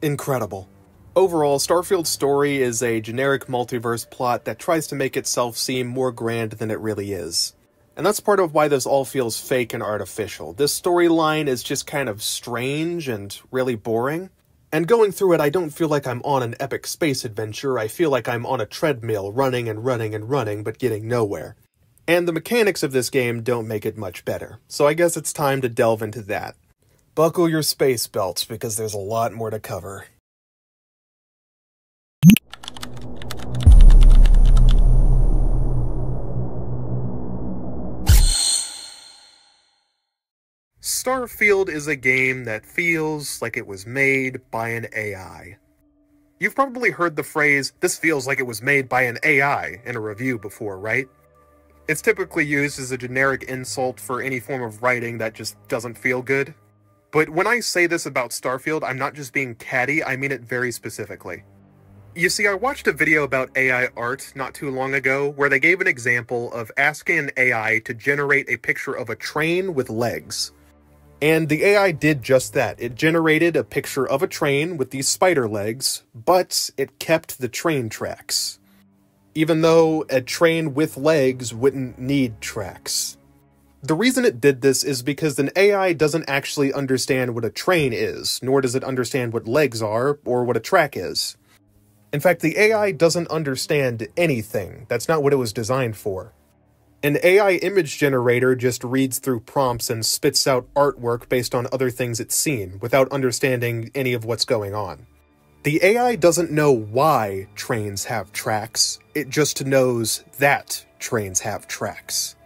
Incredible. Overall, Starfield's story is a generic multiverse plot that tries to make itself seem more grand than it really is. And that's part of why this all feels fake and artificial. This storyline is just kind of strange and really boring. And going through it, I don't feel like I'm on an epic space adventure. I feel like I'm on a treadmill, running and running and running, but getting nowhere. And the mechanics of this game don't make it much better. So I guess it's time to delve into that. Buckle your space belts, because there's a lot more to cover. Starfield is a game that feels like it was made by an AI. You've probably heard the phrase, "this feels like it was made by an AI," in a review before, right? It's typically used as a generic insult for any form of writing that just doesn't feel good. But when I say this about Starfield, I'm not just being catty, I mean it very specifically. You see, I watched a video about AI art not too long ago, where they gave an example of asking an AI to generate a picture of a train with legs. And the AI did just that. It generated a picture of a train with these spider legs, but it kept the train tracks. Even though a train with legs wouldn't need tracks. The reason it did this is because an AI doesn't actually understand what a train is, nor does it understand what legs are, or what a track is. In fact, the AI doesn't understand anything. That's not what it was designed for. An AI image generator just reads through prompts and spits out artwork based on other things it's seen, without understanding any of what's going on. The AI doesn't know why trains have tracks, it just knows that trains have tracks.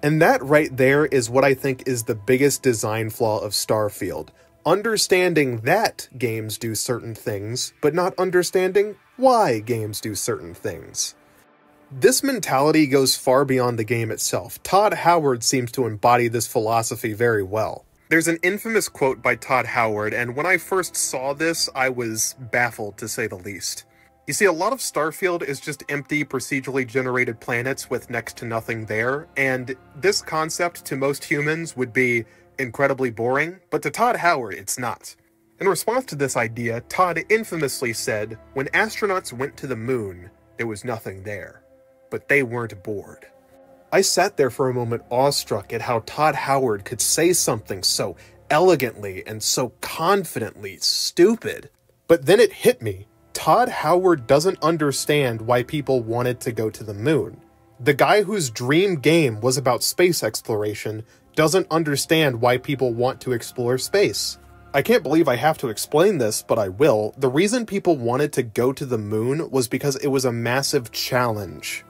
And that right there is what I think is the biggest design flaw of Starfield. Understanding that games do certain things, but not understanding why games do certain things. This mentality goes far beyond the game itself. Todd Howard seems to embody this philosophy very well. There's an infamous quote by Todd Howard, and when I first saw this, I was baffled to say the least. You see, a lot of Starfield is just empty, procedurally generated planets with next to nothing there, and this concept to most humans would be incredibly boring, but to Todd Howard, it's not. In response to this idea, Todd infamously said, "When astronauts went to the moon, there was nothing there, but they weren't bored." I sat there for a moment awestruck at how Todd Howard could say something so elegantly and so confidently stupid. But then it hit me. Todd Howard doesn't understand why people wanted to go to the moon. The guy whose dream game was about space exploration doesn't understand why people want to explore space. I can't believe I have to explain this, but I will. The reason people wanted to go to the moon was because it was a massive challenge.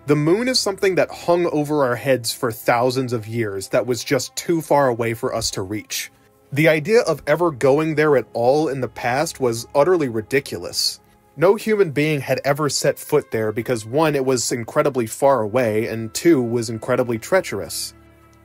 The moon is something that hung over our heads for thousands of years that was just too far away for us to reach. The idea of ever going there at all in the past was utterly ridiculous. No human being had ever set foot there because 1, it was incredibly far away, and 2, was incredibly treacherous.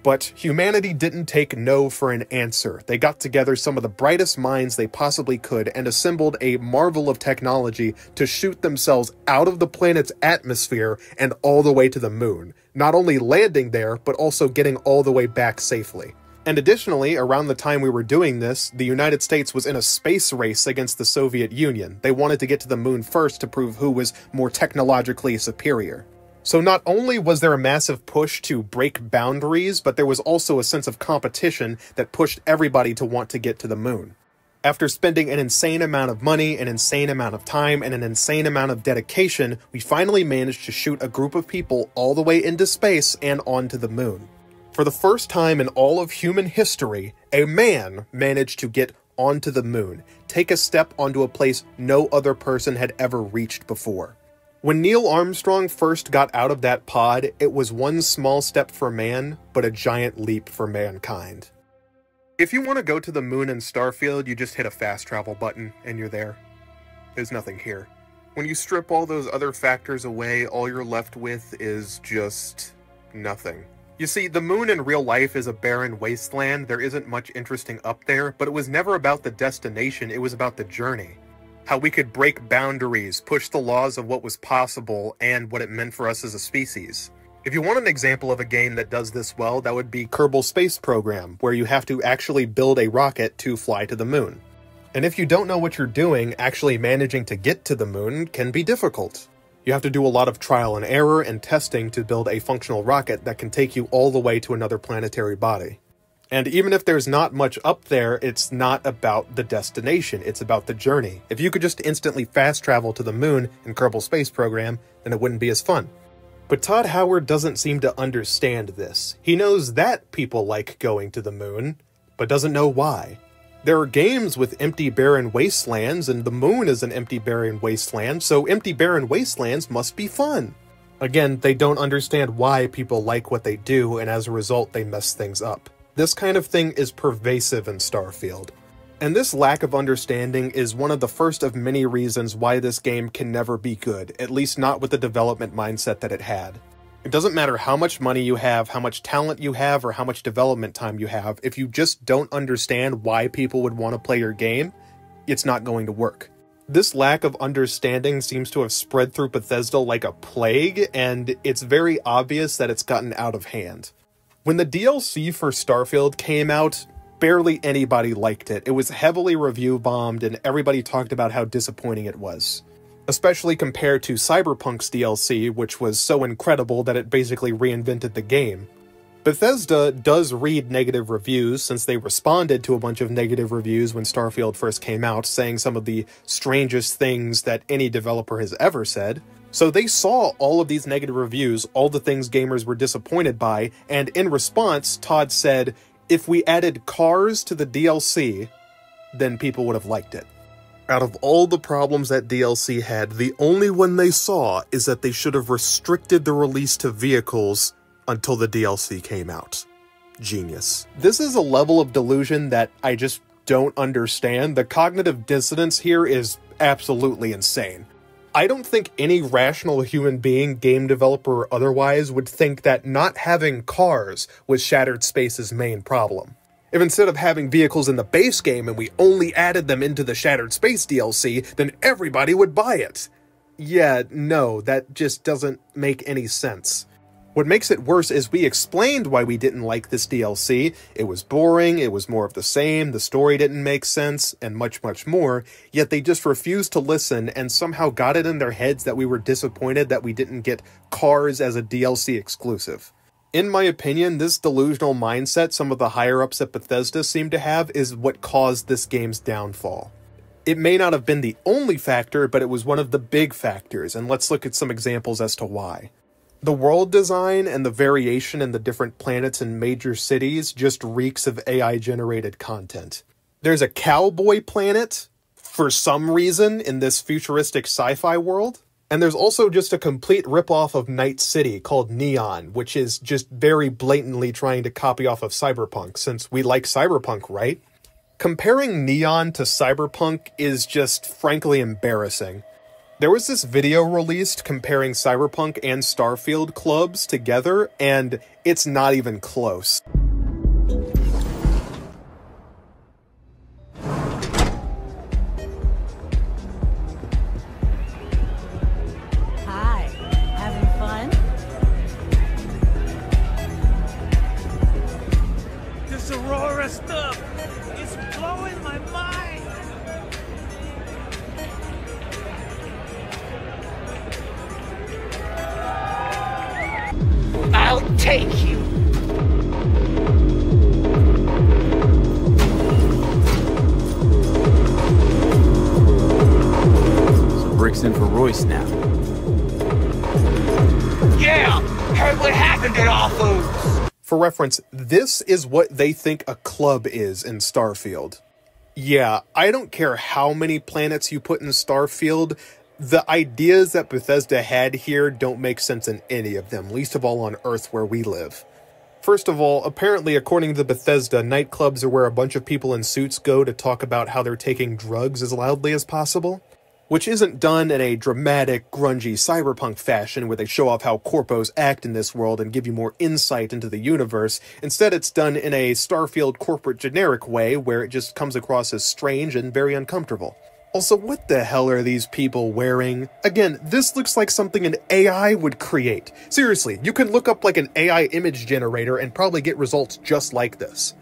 But humanity didn't take no for an answer. They got together some of the brightest minds they possibly could and assembled a marvel of technology to shoot themselves out of the planet's atmosphere and all the way to the moon, not only landing there, but also getting all the way back safely. And additionally, around the time we were doing this, the United States was in a space race against the Soviet Union. They wanted to get to the moon first to prove who was more technologically superior. So not only was there a massive push to break boundaries, but there was also a sense of competition that pushed everybody to want to get to the moon. After spending an insane amount of money, an insane amount of time, and an insane amount of dedication, we finally managed to shoot a group of people all the way into space and onto the moon. For the first time in all of human history, a man managed to get onto the moon, take a step onto a place no other person had ever reached before. When Neil Armstrong first got out of that pod, it was one small step for man, but a giant leap for mankind. If you want to go to the moon in Starfield, you just hit a fast travel button, and you're there. There's nothing here. When you strip all those other factors away, all you're left with is just nothing. You see, the moon in real life is a barren wasteland. There isn't much interesting up there, but it was never about the destination, it was about the journey. How we could break boundaries, push the laws of what was possible, and what it meant for us as a species. If you want an example of a game that does this well, that would be Kerbal Space Program, where you have to actually build a rocket to fly to the moon. And if you don't know what you're doing, actually managing to get to the moon can be difficult. You have to do a lot of trial and error and testing to build a functional rocket that can take you all the way to another planetary body. And even if there's not much up there, it's not about the destination, it's about the journey. If you could just instantly fast travel to the moon in Kerbal Space Program, then it wouldn't be as fun. But Todd Howard doesn't seem to understand this. He knows that people like going to the moon, but doesn't know why. There are games with empty barren wastelands, and the moon is an empty barren wasteland, so empty barren wastelands must be fun. Again, they don't understand why people like what they do, and as a result, they mess things up. This kind of thing is pervasive in Starfield. And this lack of understanding is one of the first of many reasons why this game can never be good, at least not with the development mindset that it had. It doesn't matter how much money you have, how much talent you have, or how much development time you have, if you just don't understand why people would want to play your game, it's not going to work. This lack of understanding seems to have spread through Bethesda like a plague, and it's very obvious that it's gotten out of hand. When the DLC for Starfield came out, barely anybody liked it. It was heavily review bombed, and everybody talked about how disappointing it was. Especially compared to Cyberpunk's DLC, which was so incredible that it basically reinvented the game. Bethesda does read negative reviews, since they responded to a bunch of negative reviews when Starfield first came out, saying some of the strangest things that any developer has ever said. So they saw all of these negative reviews, all the things gamers were disappointed by, and in response, Todd said, if we added cars to the DLC, then people would have liked it. Out of all the problems that DLC had, the only one they saw is that they should have restricted the release to vehicles until the DLC came out. Genius. This is a level of delusion that I just don't understand. The cognitive dissonance here is absolutely insane. I don't think any rational human being, game developer or otherwise, would think that not having cars was Shattered Space's main problem. If instead of having vehicles in the base game and we only added them into the Shattered Space DLC, then everybody would buy it. Yeah, no, that just doesn't make any sense. What makes it worse is we explained why we didn't like this DLC. It was boring, it was more of the same, the story didn't make sense, and much, much more, yet they just refused to listen and somehow got it in their heads that we were disappointed that we didn't get Cars as a DLC exclusive. In my opinion, this delusional mindset some of the higher-ups at Bethesda seem to have is what caused this game's downfall. It may not have been the only factor, but it was one of the big factors, and let's look at some examples as to why. The world design and the variation in the different planets and major cities just reeks of AI-generated content. There's a cowboy planet, for some reason, in this futuristic sci-fi world. And there's also just a complete ripoff of Night City called Neon, which is just very blatantly trying to copy off of Cyberpunk, since we like Cyberpunk, right? Comparing Neon to Cyberpunk is just frankly embarrassing. There was this video released comparing Cyberpunk and Starfield clubs together, and it's not even close. Stuff is blowing my mind. I'll take you. So Brick's in for Royce now. Yeah, heard what happened at All Foods. For reference, this is what they think a club is in Starfield. Yeah, I don't care how many planets you put in Starfield, the ideas that Bethesda had here don't make sense in any of them, least of all on Earth where we live. First of all, apparently according to Bethesda, nightclubs are where a bunch of people in suits go to talk about how they're taking drugs as loudly as possible. Which isn't done in a dramatic, grungy cyberpunk fashion where they show off how corpos act in this world and give you more insight into the universe. Instead, it's done in a Starfield corporate generic way where it just comes across as strange and very uncomfortable. Also, what the hell are these people wearing? Again, this looks like something an AI would create. Seriously, you can look up like an AI image generator and probably get results just like this.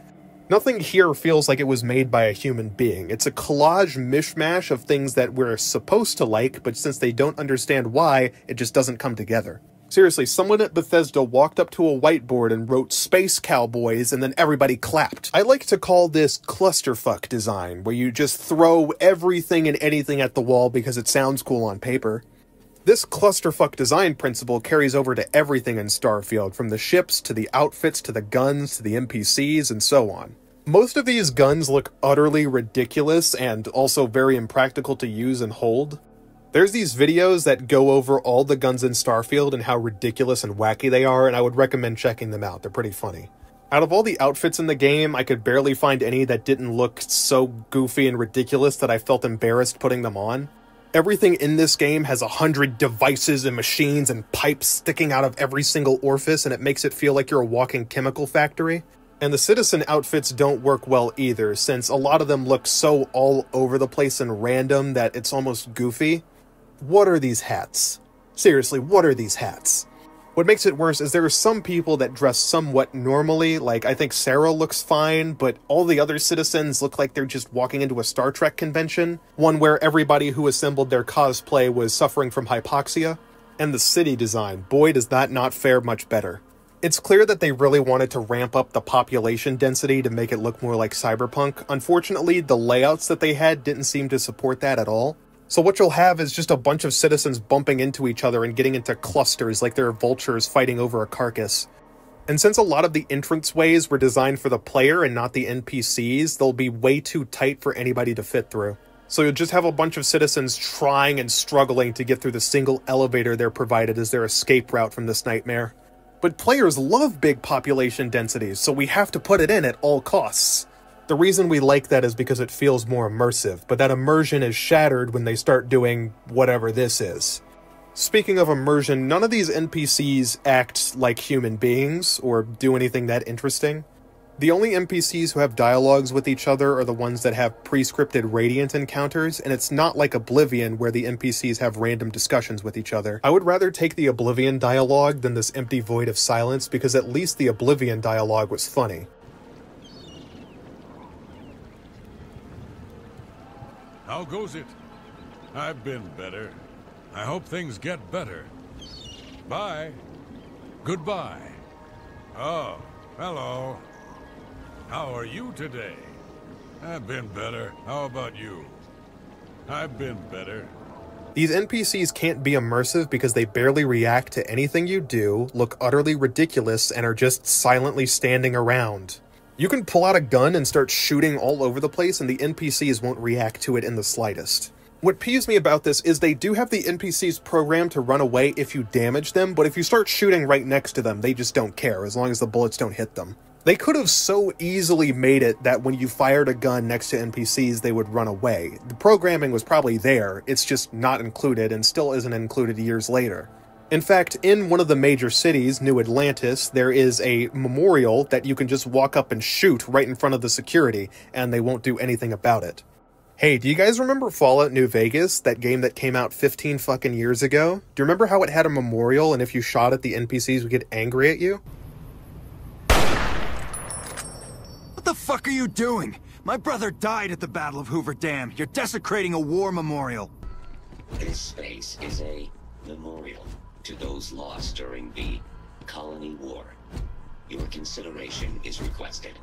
Nothing here feels like it was made by a human being. It's a collage mishmash of things that we're supposed to like, but since they don't understand why, it just doesn't come together. Seriously, someone at Bethesda walked up to a whiteboard and wrote Space Cowboys, and then everybody clapped. I like to call this clusterfuck design, where you just throw everything and anything at the wall because it sounds cool on paper. This clusterfuck design principle carries over to everything in Starfield, from the ships, to the outfits, to the guns, to the NPCs, and so on. Most of these guns look utterly ridiculous and also very impractical to use and hold. There's these videos that go over all the guns in Starfield and how ridiculous and wacky they are, and I would recommend checking them out. They're pretty funny. Out of all the outfits in the game, I could barely find any that didn't look so goofy and ridiculous that I felt embarrassed putting them on. Everything in this game has 100 devices and machines and pipes sticking out of every single orifice, and it makes it feel like you're a walking chemical factory. And the citizen outfits don't work well either, since a lot of them look so all over the place and random that it's almost goofy. What are these hats? Seriously, what are these hats? What makes it worse is there are some people that dress somewhat normally, like I think Sarah looks fine, but all the other citizens look like they're just walking into a Star Trek convention, one where everybody who assembled their cosplay was suffering from hypoxia. And the city design, boy does that not fare much better. It's clear that they really wanted to ramp up the population density to make it look more like Cyberpunk. Unfortunately, the layouts that they had didn't seem to support that at all. So what you'll have is just a bunch of citizens bumping into each other and getting into clusters like they're vultures fighting over a carcass. And since a lot of the entranceways were designed for the player and not the NPCs, they'll be way too tight for anybody to fit through. So you'll just have a bunch of citizens trying and struggling to get through the single elevator they're provided as their escape route from this nightmare. But players love big population densities, so we have to put it in at all costs. The reason we like that is because it feels more immersive, but that immersion is shattered when they start doing whatever this is. Speaking of immersion, none of these NPCs act like human beings or do anything that interesting. The only NPCs who have dialogues with each other are the ones that have pre-scripted Radiant encounters, and it's not like Oblivion where the NPCs have random discussions with each other. I would rather take the Oblivion dialogue than this empty void of silence, because at least the Oblivion dialogue was funny. How goes it? I've been better. I hope things get better. Bye. Goodbye. Oh, hello. How are you today? I've been better. How about you? I've been better. These NPCs can't be immersive because they barely react to anything you do, look utterly ridiculous, and are just silently standing around. You can pull out a gun and start shooting all over the place and the NPCs won't react to it in the slightest. What peeves me about this is they do have the NPCs programmed to run away if you damage them, but if you start shooting right next to them, they just don't care as long as the bullets don't hit them. They could have so easily made it that when you fired a gun next to NPCs, they would run away. The programming was probably there, it's just not included and still isn't included years later. In fact, in one of the major cities, New Atlantis, there is a memorial that you can just walk up and shoot right in front of the security, and they won't do anything about it. Hey, do you guys remember Fallout New Vegas, that game that came out 15 fucking years ago? Do you remember how it had a memorial, and if you shot at the NPCs would get angry at you? What the fuck are you doing? My brother died at the Battle of Hoover Dam. You're desecrating a war memorial. This space is a memorial to those lost during the Colony War. Your consideration is requested.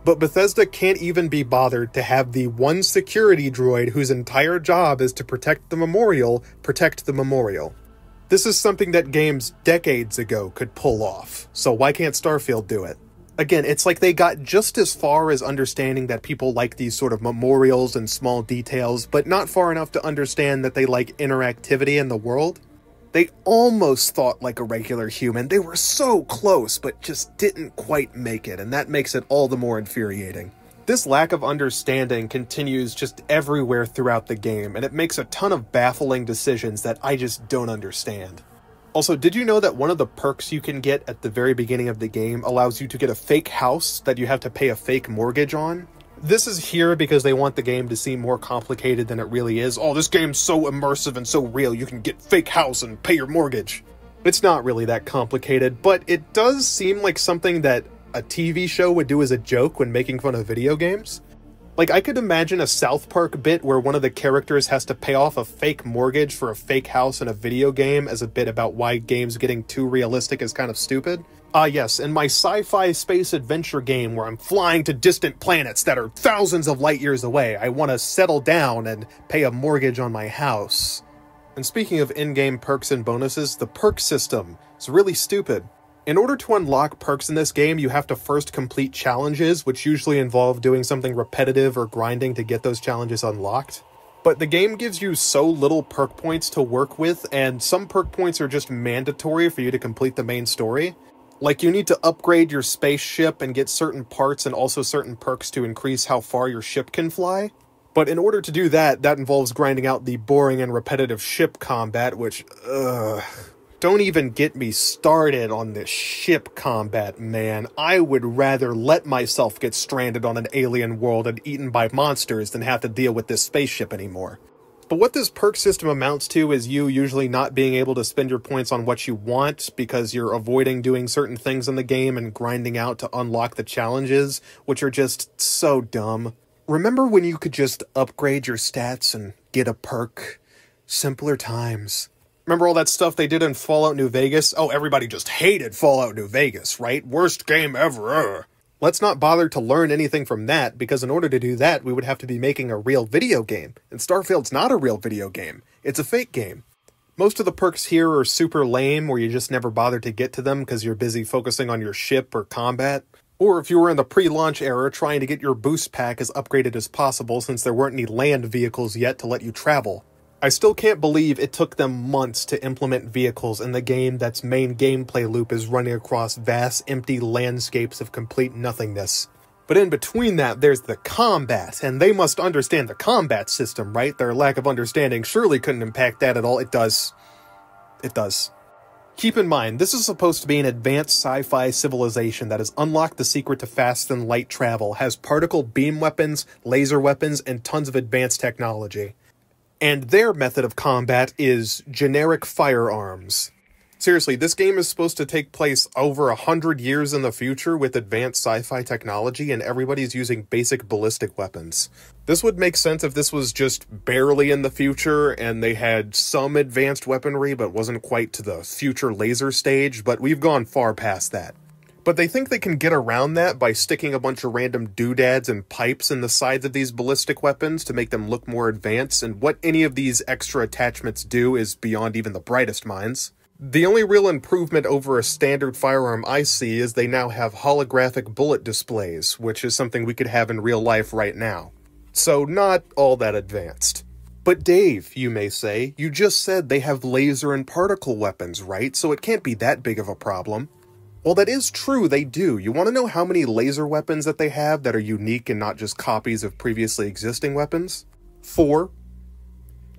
But Bethesda can't even be bothered to have the one security droid whose entire job is to protect the memorial. This is something that games decades ago could pull off, so why can't Starfield do it? Again, it's like they got just as far as understanding that people like these sort of memorials and small details, but not far enough to understand that they like interactivity in the world. They almost thought like a regular human. They were so close, but just didn't quite make it, and that makes it all the more infuriating. This lack of understanding continues just everywhere throughout the game, and it makes a ton of baffling decisions that I just don't understand. Also, did you know that one of the perks you can get at the very beginning of the game allows you to get a fake house that you have to pay a fake mortgage on? This is here because they want the game to seem more complicated than it really is. Oh, this game's so immersive and so real, you can get fake house and pay your mortgage. It's not really that complicated, but it does seem like something that a TV show would do as a joke when making fun of video games. Like, I could imagine a South Park bit where one of the characters has to pay off a fake mortgage for a fake house in a video game as a bit about why games getting too realistic is kind of stupid. Ah yes, in my sci-fi space adventure game where I'm flying to distant planets that are thousands of light years away, I want to settle down and pay a mortgage on my house. And speaking of in-game perks and bonuses, the perk system is really stupid. In order to unlock perks in this game, you have to first complete challenges, which usually involve doing something repetitive or grinding to get those challenges unlocked. But the game gives you so little perk points to work with, and some perk points are just mandatory for you to complete the main story. Like, you need to upgrade your spaceship and get certain parts and also certain perks to increase how far your ship can fly. But in order to do that, that involves grinding out the boring and repetitive ship combat, which, don't even get me started on this ship combat, man. I would rather let myself get stranded on an alien world and eaten by monsters than have to deal with this spaceship anymore. But what this perk system amounts to is you usually not being able to spend your points on what you want because you're avoiding doing certain things in the game and grinding out to unlock the challenges, which are just so dumb. Remember when you could just upgrade your stats and get a perk? Simpler times. Remember all that stuff they did in Fallout New Vegas? Oh, everybody just hated Fallout New Vegas, right? Worst game ever. Let's not bother to learn anything from that, because in order to do that, we would have to be making a real video game. And Starfield's not a real video game. It's a fake game. Most of the perks here are super lame, where you just never bother to get to them because you're busy focusing on your ship or combat. Or if you were in the pre-launch era, trying to get your boost pack as upgraded as possible since there weren't any land vehicles yet to let you travel. I still can't believe it took them months to implement vehicles in the game that's main gameplay loop is running across vast, empty landscapes of complete nothingness. But in between that, there's the combat, and they must understand the combat system, right? Their lack of understanding surely couldn't impact that at all. It does. It does. Keep in mind, this is supposed to be an advanced sci-fi civilization that has unlocked the secret to fast and light travel, has particle beam weapons, laser weapons, and tons of advanced technology. And their method of combat is generic firearms. Seriously, this game is supposed to take place over 100 years in the future with advanced sci-fi technology, and everybody's using basic ballistic weapons. This would make sense if this was just barely in the future, and they had some advanced weaponry, but wasn't quite to the future laser stage, but we've gone far past that. But they think they can get around that by sticking a bunch of random doodads and pipes in the sides of these ballistic weapons to make them look more advanced, and what any of these extra attachments do is beyond even the brightest minds. The only real improvement over a standard firearm I see is they now have holographic bullet displays, which is something we could have in real life right now. So not all that advanced. But Dave, you may say, you just said they have laser and particle weapons, right? So it can't be that big of a problem. Well, that is true, they do. You want to know how many laser weapons that they have that are unique and not just copies of previously existing weapons? 4.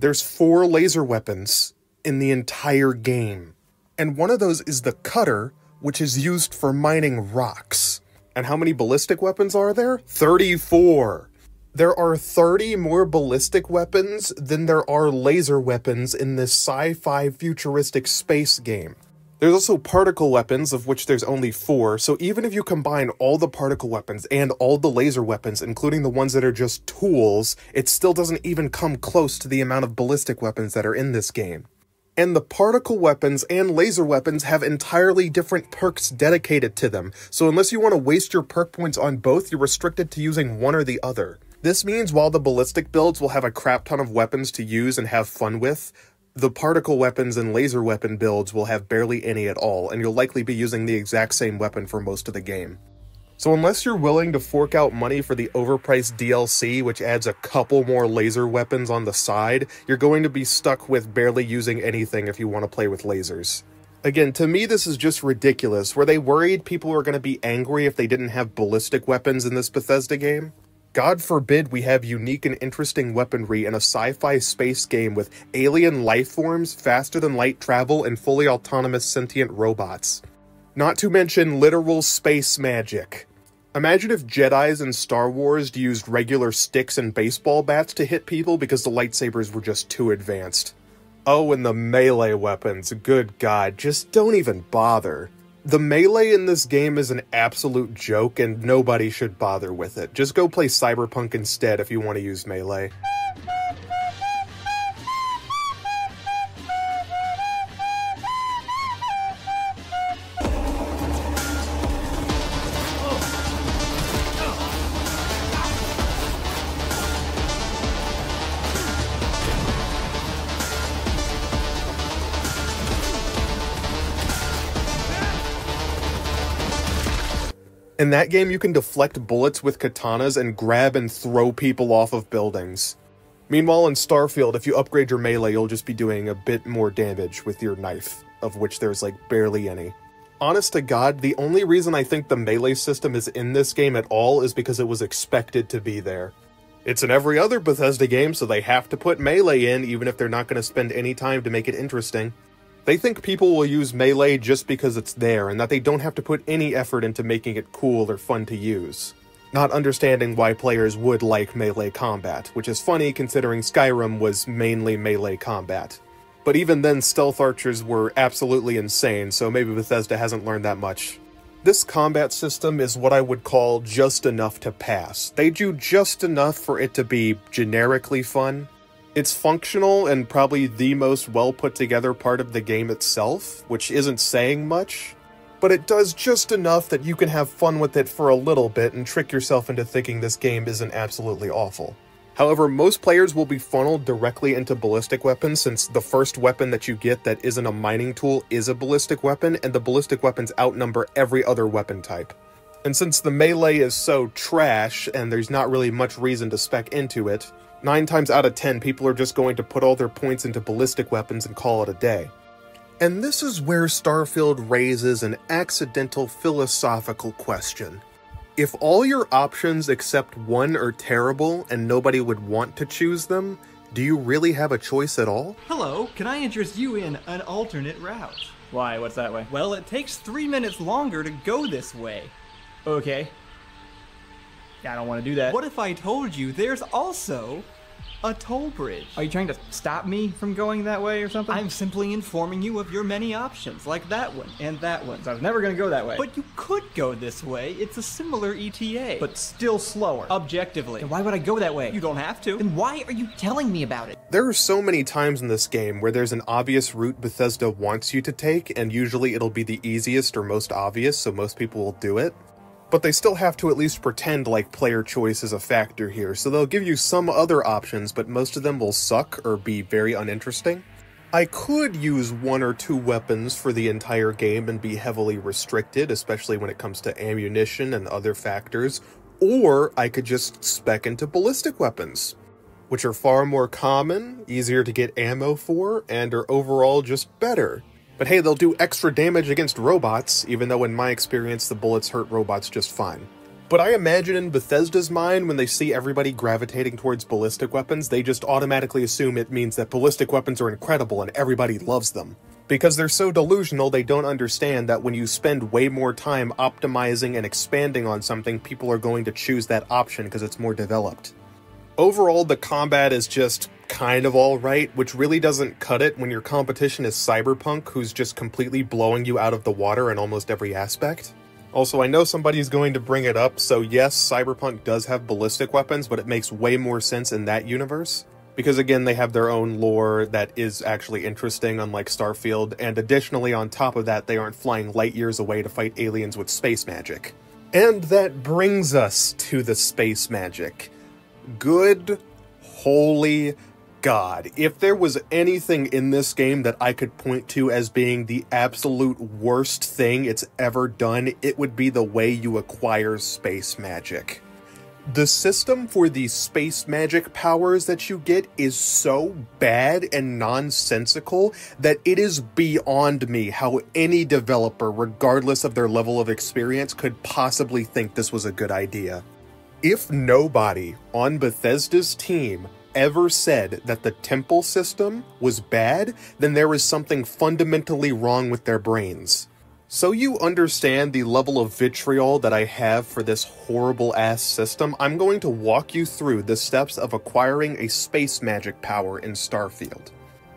There's 4 laser weapons in the entire game. And one of those is the cutter, which is used for mining rocks. And how many ballistic weapons are there? 34! There are 30 more ballistic weapons than there are laser weapons in this sci-fi futuristic space game. There's also particle weapons, of which there's only 4, so even if you combine all the particle weapons and all the laser weapons, including the ones that are just tools, it still doesn't even come close to the amount of ballistic weapons that are in this game. And the particle weapons and laser weapons have entirely different perks dedicated to them, so unless you want to waste your perk points on both, you're restricted to using one or the other. This means while the ballistic builds will have a crap ton of weapons to use and have fun with, the particle weapons and laser weapon builds will have barely any at all, and you'll likely be using the exact same weapon for most of the game. So unless you're willing to fork out money for the overpriced DLC, which adds a couple more laser weapons on the side, you're going to be stuck with barely using anything if you want to play with lasers. Again, to me this is just ridiculous. Were they worried people were going to be angry if they didn't have ballistic weapons in this Bethesda game? God forbid we have unique and interesting weaponry in a sci-fi space game with alien life forms, faster than light travel, and fully autonomous sentient robots. Not to mention literal space magic. Imagine if Jedis in Star Wars used regular sticks and baseball bats to hit people because the lightsabers were just too advanced. Oh, and the melee weapons, good God, just don't even bother. The melee in this game is an absolute joke and nobody should bother with it. Just go play Cyberpunk instead if you want to use melee. In that game, you can deflect bullets with katanas and grab and throw people off of buildings. Meanwhile, in Starfield, if you upgrade your melee, you'll just be doing a bit more damage with your knife, of which there's like barely any. Honest to God, the only reason I think the melee system is in this game at all is because it was expected to be there. It's in every other Bethesda game, so they have to put melee in, even if they're not going to spend any time to make it interesting. They think people will use melee just because it's there, and that they don't have to put any effort into making it cool or fun to use. Not understanding why players would like melee combat, which is funny considering Skyrim was mainly melee combat. But even then, stealth archers were absolutely insane, so maybe Bethesda hasn't learned that much. This combat system is what I would call just enough to pass. They do just enough for it to be generically fun. It's functional and probably the most well put together part of the game itself, which isn't saying much. But it does just enough that you can have fun with it for a little bit and trick yourself into thinking this game isn't absolutely awful. However, most players will be funneled directly into ballistic weapons since the first weapon that you get that isn't a mining tool is a ballistic weapon, and the ballistic weapons outnumber every other weapon type. And since the melee is so trash and there's not really much reason to spec into it, 9 times out of 10 people are just going to put all their points into ballistic weapons and call it a day. And this is where Starfield raises an accidental philosophical question. If all your options except one are terrible and nobody would want to choose them, do you really have a choice at all? Hello, can I interest you in an alternate route? Why? What's that way? Well, it takes 3 minutes longer to go this way. Okay. Yeah, I don't want to do that. What if I told you there's also a toll bridge? Are you trying to stop me from going that way or something? I'm simply informing you of your many options, like that one and that one. So I was never going to go that way. But you could go this way. It's a similar ETA. But still slower. Objectively. Then why would I go that way? You don't have to. Then why are you telling me about it? There are so many times in this game where there's an obvious route Bethesda wants you to take, and usually it'll be the easiest or most obvious, so most people will do it. But they still have to at least pretend like player choice is a factor here, so they'll give you some other options, but most of them will suck or be very uninteresting. I could use 1 or 2 weapons for the entire game and be heavily restricted, especially when it comes to ammunition and other factors, or I could just spec into ballistic weapons, which are far more common, easier to get ammo for, and are overall just better. But hey, they'll do extra damage against robots, even though in my experience the bullets hurt robots just fine. But I imagine in Bethesda's mind, when they see everybody gravitating towards ballistic weapons, they just automatically assume it means that ballistic weapons are incredible and everybody loves them. Because they're so delusional, they don't understand that when you spend way more time optimizing and expanding on something, people are going to choose that option because it's more developed. Overall, the combat is just kind of alright, which really doesn't cut it when your competition is Cyberpunk, who's just completely blowing you out of the water in almost every aspect. Also, I know somebody's going to bring it up, so yes, Cyberpunk does have ballistic weapons, but it makes way more sense in that universe. Because again, they have their own lore that is actually interesting, unlike Starfield, and additionally on top of that, they aren't flying light years away to fight aliens with space magic. And that brings us to the space magic. Good holy God, if there was anything in this game that I could point to as being the absolute worst thing it's ever done, it would be the way you acquire space magic. The system for the space magic powers that you get is so bad and nonsensical that it is beyond me how any developer, regardless of their level of experience, could possibly think this was a good idea. If nobody on Bethesda's team ever said that the temple system was bad, then there is something fundamentally wrong with their brains. So you understand the level of vitriol that I have for this horrible-ass system, I'm going to walk you through the steps of acquiring a space magic power in Starfield.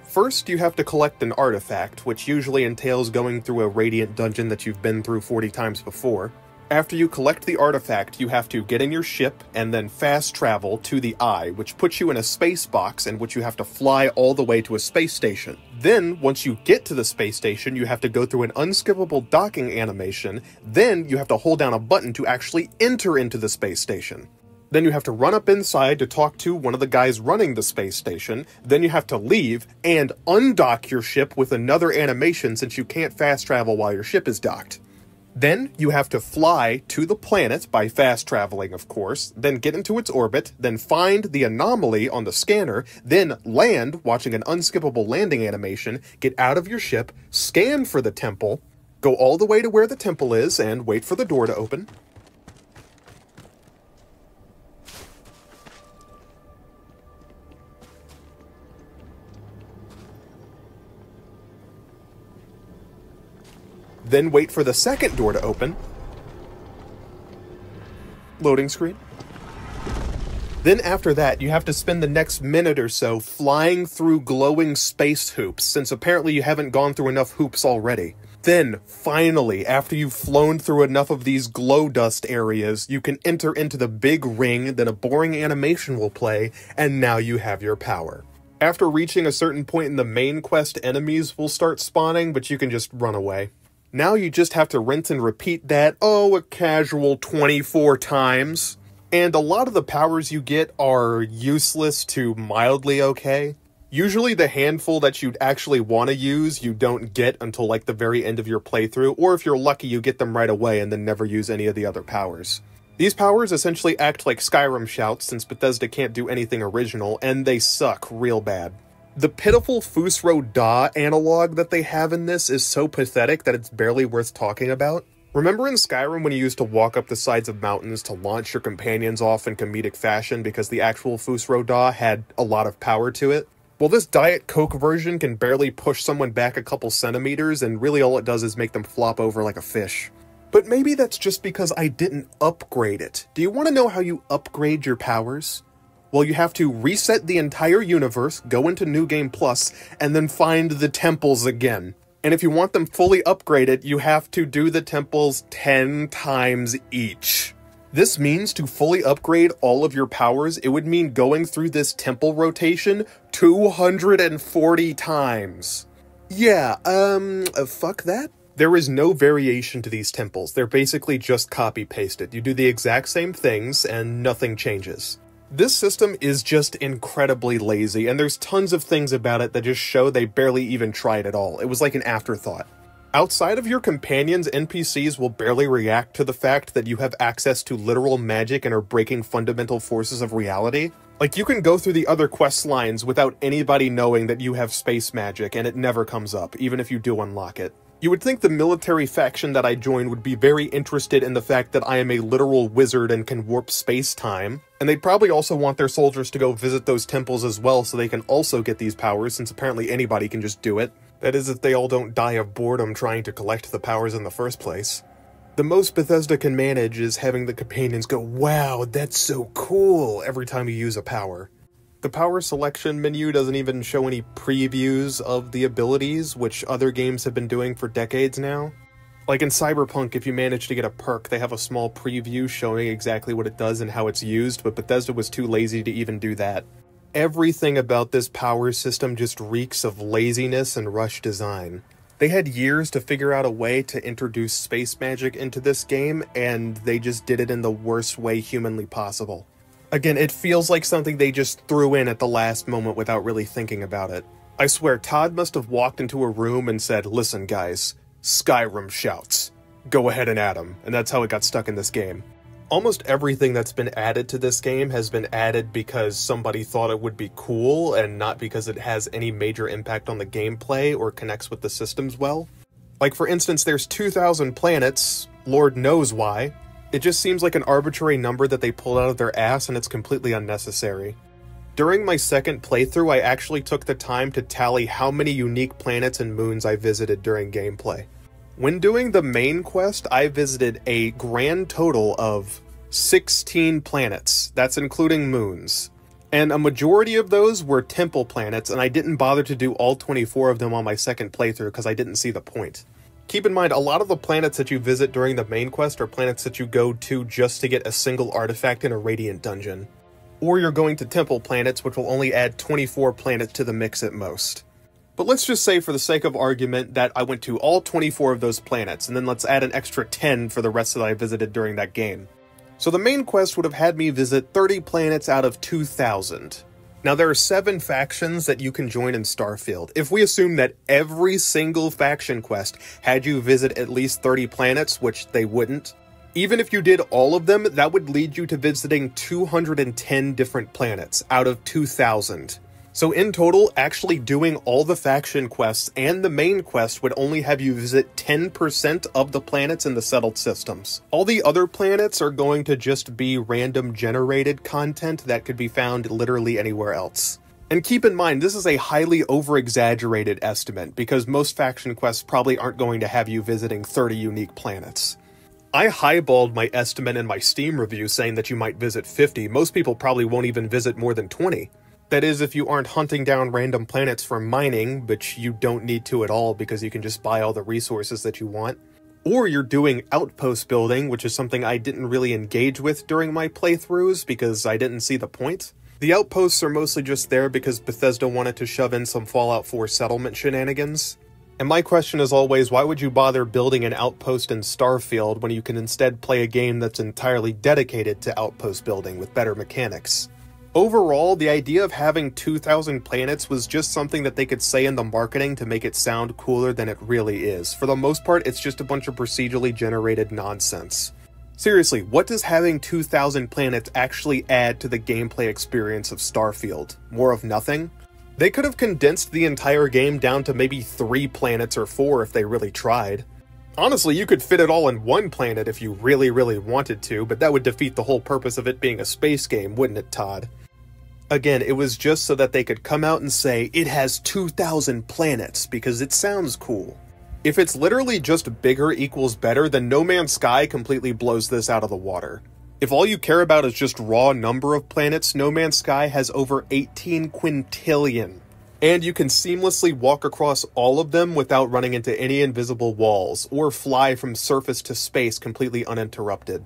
First, you have to collect an artifact, which usually entails going through a radiant dungeon that you've been through 40 times before. After you collect the artifact, you have to get in your ship and then fast travel to the Eye, which puts you in a space box in which you have to fly all the way to a space station. Then, once you get to the space station, you have to go through an unskippable docking animation. Then, you have to hold down a button to actually enter into the space station. Then you have to run up inside to talk to one of the guys running the space station. Then you have to leave and undock your ship with another animation since you can't fast travel while your ship is docked. Then you have to fly to the planet by fast traveling, of course, then get into its orbit, then find the anomaly on the scanner, then land, watching an unskippable landing animation, get out of your ship, scan for the temple, go all the way to where the temple is, and wait for the door to open. Then wait for the second door to open. Loading screen. Then after that, you have to spend the next minute or so flying through glowing space hoops, since apparently you haven't gone through enough hoops already. Then, finally, after you've flown through enough of these glow dust areas, you can enter into the big ring, then a boring animation will play, and now you have your power. After reaching a certain point in the main quest, enemies will start spawning, but you can just run away. Now you just have to rinse and repeat that, a casual 24 times. And a lot of the powers you get are useless to mildly okay. Usually the handful that you'd actually want to use, you don't get until like the very end of your playthrough, or if you're lucky you get them right away and then never use any of the other powers. These powers essentially act like Skyrim shouts, since Bethesda can't do anything original, and they suck real bad. The pitiful Fusro Da analog that they have in this is so pathetic that it's barely worth talking about. Remember in Skyrim when you used to walk up the sides of mountains to launch your companions off in comedic fashion because the actual Fusro Da had a lot of power to it? Well, this Diet Coke version can barely push someone back a couple centimeters, and really all it does is make them flop over like a fish. But maybe that's just because I didn't upgrade it. Do you want to know how you upgrade your powers? Well, you have to reset the entire universe, go into New Game Plus, and then find the temples again. And if you want them fully upgraded, you have to do the temples 10 times each. This means to fully upgrade all of your powers, it would mean going through this temple rotation 240 times. Yeah, fuck that. There is no variation to these temples. They're basically just copy-pasted. You do the exact same things, and nothing changes. This system is just incredibly lazy, and there's tons of things about it that just show they barely even tried at all. It was like an afterthought. Outside of your companions, NPCs will barely react to the fact that you have access to literal magic and are breaking fundamental forces of reality. Like, you can go through the other quest lines without anybody knowing that you have space magic, and it never comes up, even if you do unlock it. You would think the military faction that I joined would be very interested in the fact that I am a literal wizard and can warp space-time, and they'd probably also want their soldiers to go visit those temples as well so they can also get these powers, since apparently anybody can just do it. That is, if they all don't die of boredom trying to collect the powers in the first place. The most Bethesda can manage is having the companions go, "Wow, that's so cool," every time you use a power. The power selection menu doesn't even show any previews of the abilities, which other games have been doing for decades now. Like in Cyberpunk, if you manage to get a perk, they have a small preview showing exactly what it does and how it's used, but Bethesda was too lazy to even do that. Everything about this power system just reeks of laziness and rushed design. They had years to figure out a way to introduce space magic into this game, and they just did it in the worst way humanly possible. Again, it feels like something they just threw in at the last moment without really thinking about it. I swear, Todd must have walked into a room and said, "Listen guys, Skyrim shouts. Go ahead and add them," and that's how it got stuck in this game. Almost everything that's been added to this game has been added because somebody thought it would be cool, and not because it has any major impact on the gameplay or connects with the systems well. Like, for instance, there's 2,000 planets, Lord knows why. It just seems like an arbitrary number that they pulled out of their ass, and it's completely unnecessary. During my second playthrough, I actually took the time to tally how many unique planets and moons I visited during gameplay. When doing the main quest, I visited a grand total of 16 planets. That's including moons. And a majority of those were temple planets, and I didn't bother to do all 24 of them on my second playthrough because I didn't see the point. Keep in mind, a lot of the planets that you visit during the main quest are planets that you go to just to get a single artifact in a Radiant dungeon. Or you're going to temple planets, which will only add 24 planets to the mix at most. But let's just say, for the sake of argument, that I went to all 24 of those planets, and then let's add an extra 10 for the rest that I visited during that game. So the main quest would have had me visit 30 planets out of 2,000. Now, there are 7 factions that you can join in Starfield. If we assume that every single faction quest had you visit at least 30 planets, which they wouldn't, even if you did all of them, that would lead you to visiting 210 different planets out of 2,000. So in total, actually doing all the faction quests and the main quest would only have you visit 10% of the planets in the settled systems. All the other planets are going to just be random generated content that could be found literally anywhere else. And keep in mind, this is a highly over-exaggerated estimate, because most faction quests probably aren't going to have you visiting 30 unique planets. I highballed my estimate in my Steam review saying that you might visit 50. Most people probably won't even visit more than 20. That is, if you aren't hunting down random planets for mining, which you don't need to at all because you can just buy all the resources that you want. Or you're doing outpost building, which is something I didn't really engage with during my playthroughs because I didn't see the point. The outposts are mostly just there because Bethesda wanted to shove in some Fallout 4 settlement shenanigans. And my question is always, why would you bother building an outpost in Starfield when you can instead play a game that's entirely dedicated to outpost building with better mechanics? Overall, the idea of having 2,000 planets was just something that they could say in the marketing to make it sound cooler than it really is. For the most part, it's just a bunch of procedurally generated nonsense. Seriously, what does having 2,000 planets actually add to the gameplay experience of Starfield? More of nothing? They could have condensed the entire game down to maybe 3 planets or 4 if they really tried. Honestly, you could fit it all in one planet if you really, really wanted to, but that would defeat the whole purpose of it being a space game, wouldn't it, Todd? Again, it was just so that they could come out and say, it has 2,000 planets, because it sounds cool. If it's literally just bigger equals better, then No Man's Sky completely blows this out of the water. If all you care about is just raw number of planets, No Man's Sky has over 18 quintillion. And you can seamlessly walk across all of them without running into any invisible walls, or fly from surface to space completely uninterrupted.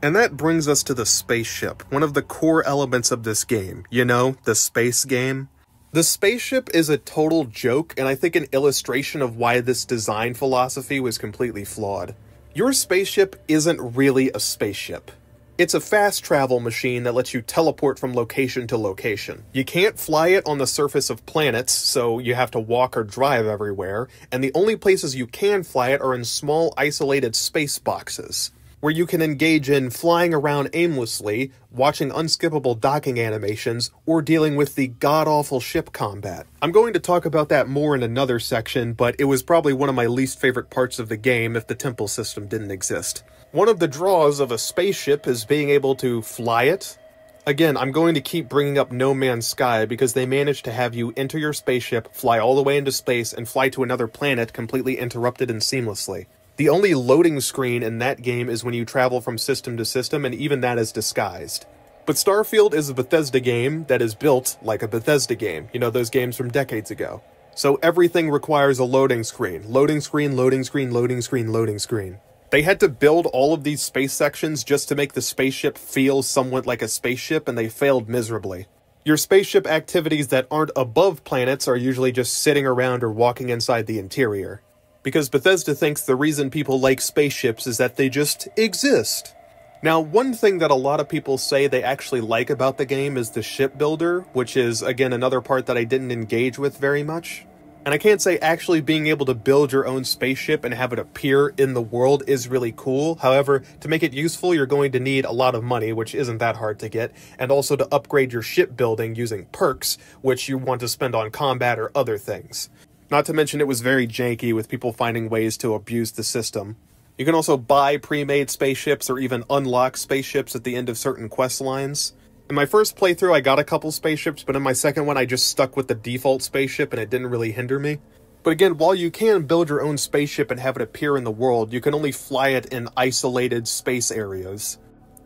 And that brings us to the spaceship, one of the core elements of this game. You know, the space game. The spaceship is a total joke, and I think an illustration of why this design philosophy was completely flawed. Your spaceship isn't really a spaceship. It's a fast travel machine that lets you teleport from location to location. You can't fly it on the surface of planets, so you have to walk or drive everywhere, and the only places you can fly it are in small isolated space boxes, where you can engage in flying around aimlessly, watching unskippable docking animations, or dealing with the god-awful ship combat. I'm going to talk about that more in another section, but it was probably one of my least favorite parts of the game if the temple system didn't exist. One of the draws of a spaceship is being able to fly it. Again, I'm going to keep bringing up No Man's Sky because they managed to have you enter your spaceship, fly all the way into space, and fly to another planet completely interrupted and seamlessly. The only loading screen in that game is when you travel from system to system, and even that is disguised. But Starfield is a Bethesda game that is built like a Bethesda game. You know, those games from decades ago. So everything requires a loading screen. Loading screen, loading screen, loading screen, loading screen. They had to build all of these space sections just to make the spaceship feel somewhat like a spaceship, and they failed miserably. Your spaceship activities that aren't above planets are usually just sitting around or walking inside the interior. Because Bethesda thinks the reason people like spaceships is that they just exist. Now, one thing that a lot of people say they actually like about the game is the shipbuilder, which is, again, another part that I didn't engage with very much. And I can't say actually being able to build your own spaceship and have it appear in the world is really cool. However, to make it useful, you're going to need a lot of money, which isn't that hard to get, and also to upgrade your shipbuilding using perks, which you want to spend on combat or other things. Not to mention it was very janky with people finding ways to abuse the system. You can also buy pre-made spaceships or even unlock spaceships at the end of certain quest lines. In my first playthrough I got a couple spaceships, but in my second one I just stuck with the default spaceship and it didn't really hinder me. But again, while you can build your own spaceship and have it appear in the world, you can only fly it in isolated space areas.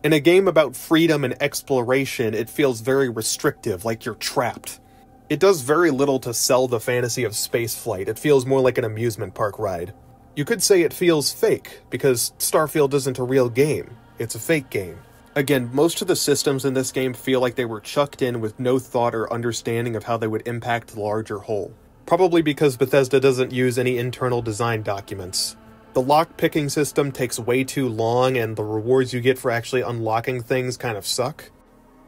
In a game about freedom and exploration, it feels very restrictive, like you're trapped. It does very little to sell the fantasy of spaceflight. It feels more like an amusement park ride. You could say it feels fake, because Starfield isn't a real game. It's a fake game. Again, most of the systems in this game feel like they were chucked in with no thought or understanding of how they would impact the larger whole. Probably because Bethesda doesn't use any internal design documents. The lock-picking system takes way too long, and the rewards you get for actually unlocking things kind of suck.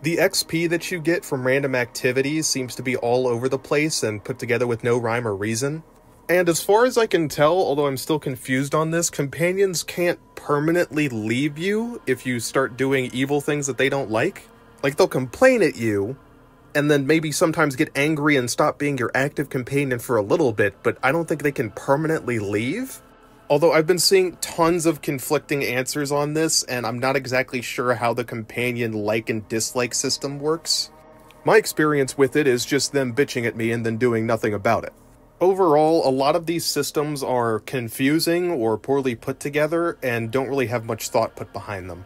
The XP that you get from random activities seems to be all over the place and put together with no rhyme or reason. And as far as I can tell, although I'm still confused on this, companions can't permanently leave you if you start doing evil things that they don't like. Like, they'll complain at you, and then maybe sometimes get angry and stop being your active companion for a little bit, but I don't think they can permanently leave. Although I've been seeing tons of conflicting answers on this, and I'm not exactly sure how the companion like and dislike system works. My experience with it is just them bitching at me and then doing nothing about it. Overall, a lot of these systems are confusing or poorly put together and don't really have much thought put behind them.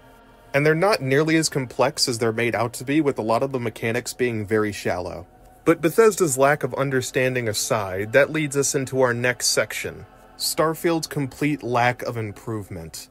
And they're not nearly as complex as they're made out to be, with a lot of the mechanics being very shallow. But Bethesda's lack of understanding aside, that leads us into our next section: Starfield's complete lack of improvement.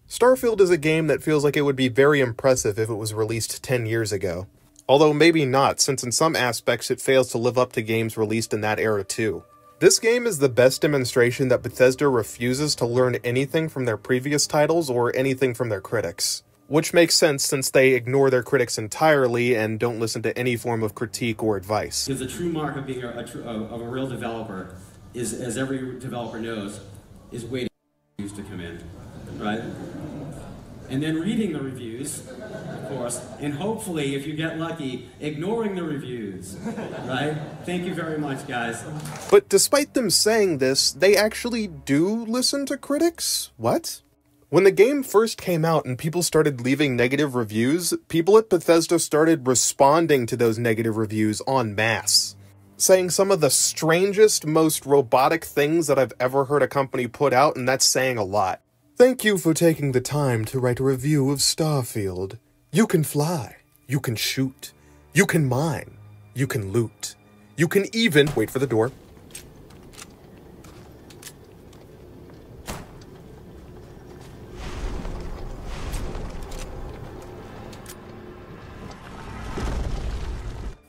Starfield is a game that feels like it would be very impressive if it was released 10 years ago. Although maybe not, since in some aspects it fails to live up to games released in that era too. This game is the best demonstration that Bethesda refuses to learn anything from their previous titles or anything from their critics. Which makes sense since they ignore their critics entirely and don't listen to any form of critique or advice. Because the true mark of being a real developer is, as every developer knows, is waiting for reviews to come in, right? And then reading the reviews, of course, and hopefully, if you get lucky, ignoring the reviews, right? Thank you very much, guys. But despite them saying this, they actually do listen to critics? What? When the game first came out and people started leaving negative reviews, people at Bethesda started responding to those negative reviews en masse, saying some of the strangest, most robotic things that I've ever heard a company put out, and that's saying a lot. Thank you for taking the time to write a review of Starfield. You can fly, you can shoot, you can mine, you can loot, you can even— wait for the door.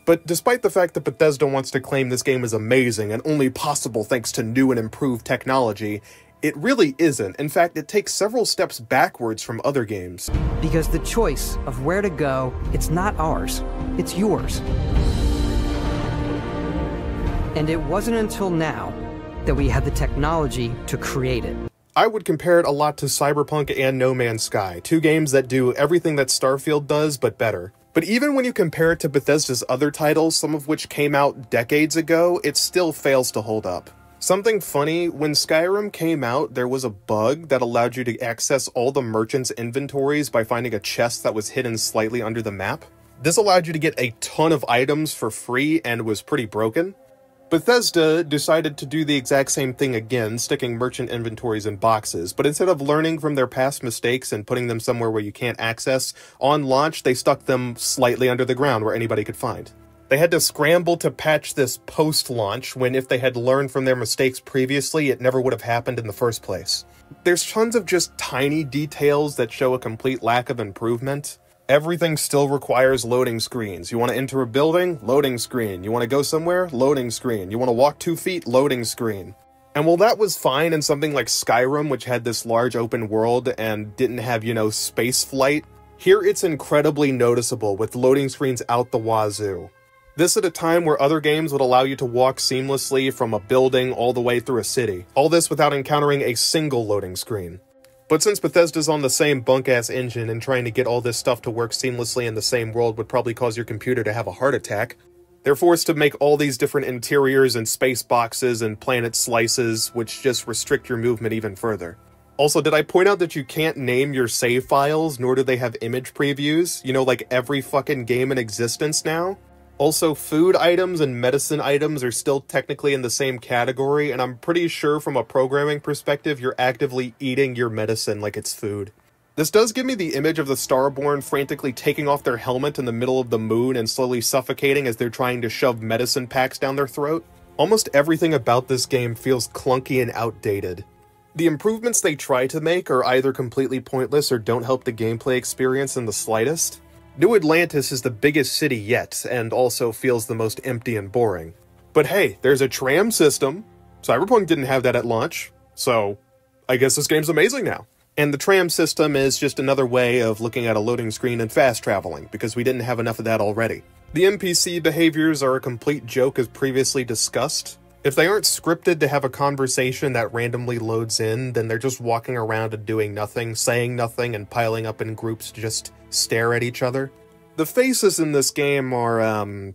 But despite the fact that Bethesda wants to claim this game is amazing and only possible thanks to new and improved technology, it really isn't. In fact, it takes several steps backwards from other games. Because the choice of where to go, it's not ours, it's yours. And it wasn't until now that we had the technology to create it. I would compare it a lot to Cyberpunk and No Man's Sky, two games that do everything that Starfield does, but better. But even when you compare it to Bethesda's other titles, some of which came out decades ago, it still fails to hold up. Something funny, when Skyrim came out, there was a bug that allowed you to access all the merchants' inventories by finding a chest that was hidden slightly under the map. This allowed you to get a ton of items for free and was pretty broken. Bethesda decided to do the exact same thing again, sticking merchant inventories in boxes, but instead of learning from their past mistakes and putting them somewhere where you can't access, on launch they stuck them slightly under the ground where anybody could find. They had to scramble to patch this post-launch, when if they had learned from their mistakes previously, it never would have happened in the first place. There's tons of just tiny details that show a complete lack of improvement. Everything still requires loading screens. You want to enter a building? Loading screen. You want to go somewhere? Loading screen. You want to walk 2 feet? Loading screen. And while that was fine in something like Skyrim, which had this large open world and didn't have, space flight, here it's incredibly noticeable with loading screens out the wazoo. This at a time where other games would allow you to walk seamlessly from a building all the way through a city. All this without encountering a single loading screen. But since Bethesda's on the same bunk-ass engine and trying to get all this stuff to work seamlessly in the same world would probably cause your computer to have a heart attack, they're forced to make all these different interiors and space boxes and planet slices, which just restrict your movement even further. Also, did I point out that you can't name your save files, nor do they have image previews? Like every fucking game in existence now? Also, food items and medicine items are still technically in the same category, and I'm pretty sure from a programming perspective you're actively eating your medicine like it's food. This does give me the image of the Starborn frantically taking off their helmet in the middle of the moon and slowly suffocating as they're trying to shove medicine packs down their throat. Almost everything about this game feels clunky and outdated. The improvements they try to make are either completely pointless or don't help the gameplay experience in the slightest. New Atlantis is the biggest city yet, and also feels the most empty and boring. But hey, there's a tram system. Cyberpunk didn't have that at launch, so I guess this game's amazing now. And the tram system is just another way of looking at a loading screen and fast traveling, because we didn't have enough of that already. The NPC behaviors are a complete joke as previously discussed. If they aren't scripted to have a conversation that randomly loads in, then they're just walking around and doing nothing, saying nothing, and piling up in groups to just stare at each other. The faces in this game are,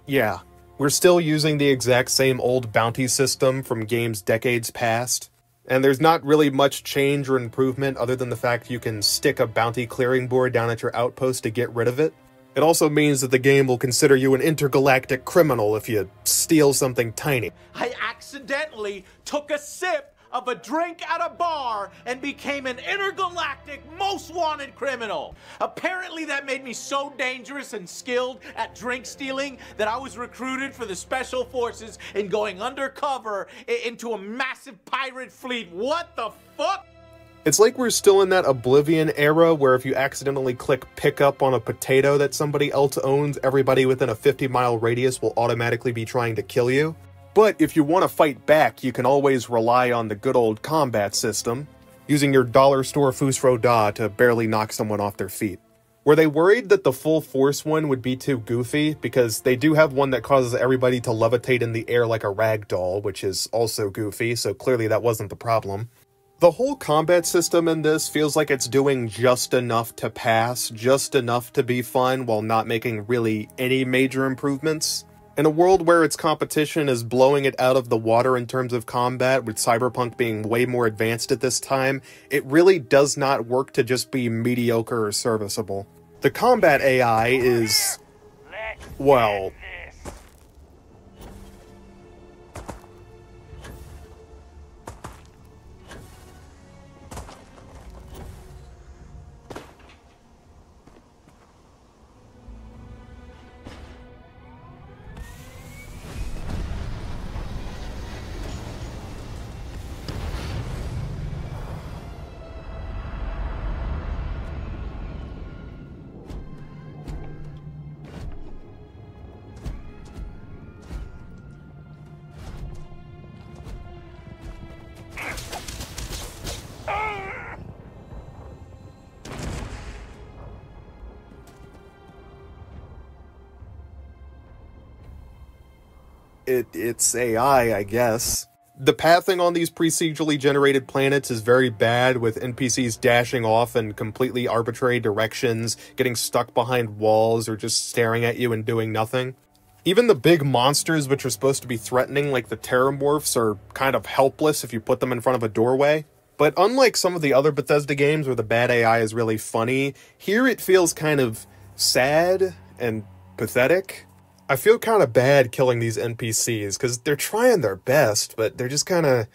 yeah. We're still using the exact same old bounty system from games decades past, and there's not really much change or improvement other than the fact you can stick a bounty clearing board down at your outpost to get rid of it. It also means that the game will consider you an intergalactic criminal if you steal something tiny. I accidentally took a sip of a drink at a bar and became an intergalactic most wanted criminal. Apparently that made me so dangerous and skilled at drink stealing that I was recruited for the special forces and going undercover into a massive pirate fleet. What the fuck? It's like we're still in that Oblivion era where if you accidentally click pick up on a potato that somebody else owns, everybody within a 50-mile radius will automatically be trying to kill you. But if you want to fight back, you can always rely on the good old combat system, using your dollar store Fusro Da to barely knock someone off their feet. Were they worried that the full force one would be too goofy? Because they do have one that causes everybody to levitate in the air like a rag doll, which is also goofy, so clearly that wasn't the problem. The whole combat system in this feels like it's doing just enough to pass, just enough to be fun, while not making really any major improvements. In a world where its competition is blowing it out of the water in terms of combat, with Cyberpunk being way more advanced at this time, it really does not work to just be mediocre or serviceable. The combat AI is, well, it's AI, I guess. The pathing on these procedurally generated planets is very bad, with NPCs dashing off in completely arbitrary directions, getting stuck behind walls, or just staring at you and doing nothing. Even the big monsters, which are supposed to be threatening, like the Terramorphs, are kind of helpless if you put them in front of a doorway. But unlike some of the other Bethesda games where the bad AI is really funny, here it feels kind of sad and pathetic. I feel kind of bad killing these NPCs, because they're trying their best, but they're just kind of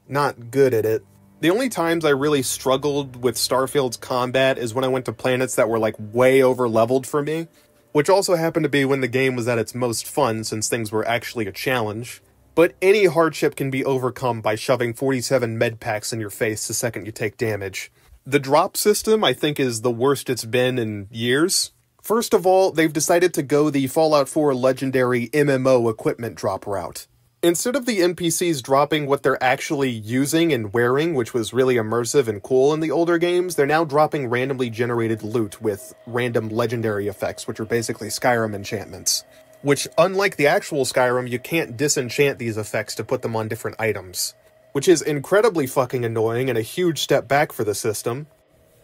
not good at it. The only times I really struggled with Starfield's combat is when I went to planets that were like way over-leveled for me, which also happened to be when the game was at its most fun, since things were actually a challenge. But any hardship can be overcome by shoving 47 med packs in your face the second you take damage. The drop system, I think, is the worst it's been in years. First of all, they've decided to go the Fallout 4 legendary MMO equipment drop route. Instead of the NPCs dropping what they're actually using and wearing, which was really immersive and cool in the older games, they're now dropping randomly generated loot with random legendary effects, which are basically Skyrim enchantments. Which, unlike the actual Skyrim, you can't disenchant these effects to put them on different items. Which is incredibly fucking annoying and a huge step back for the system.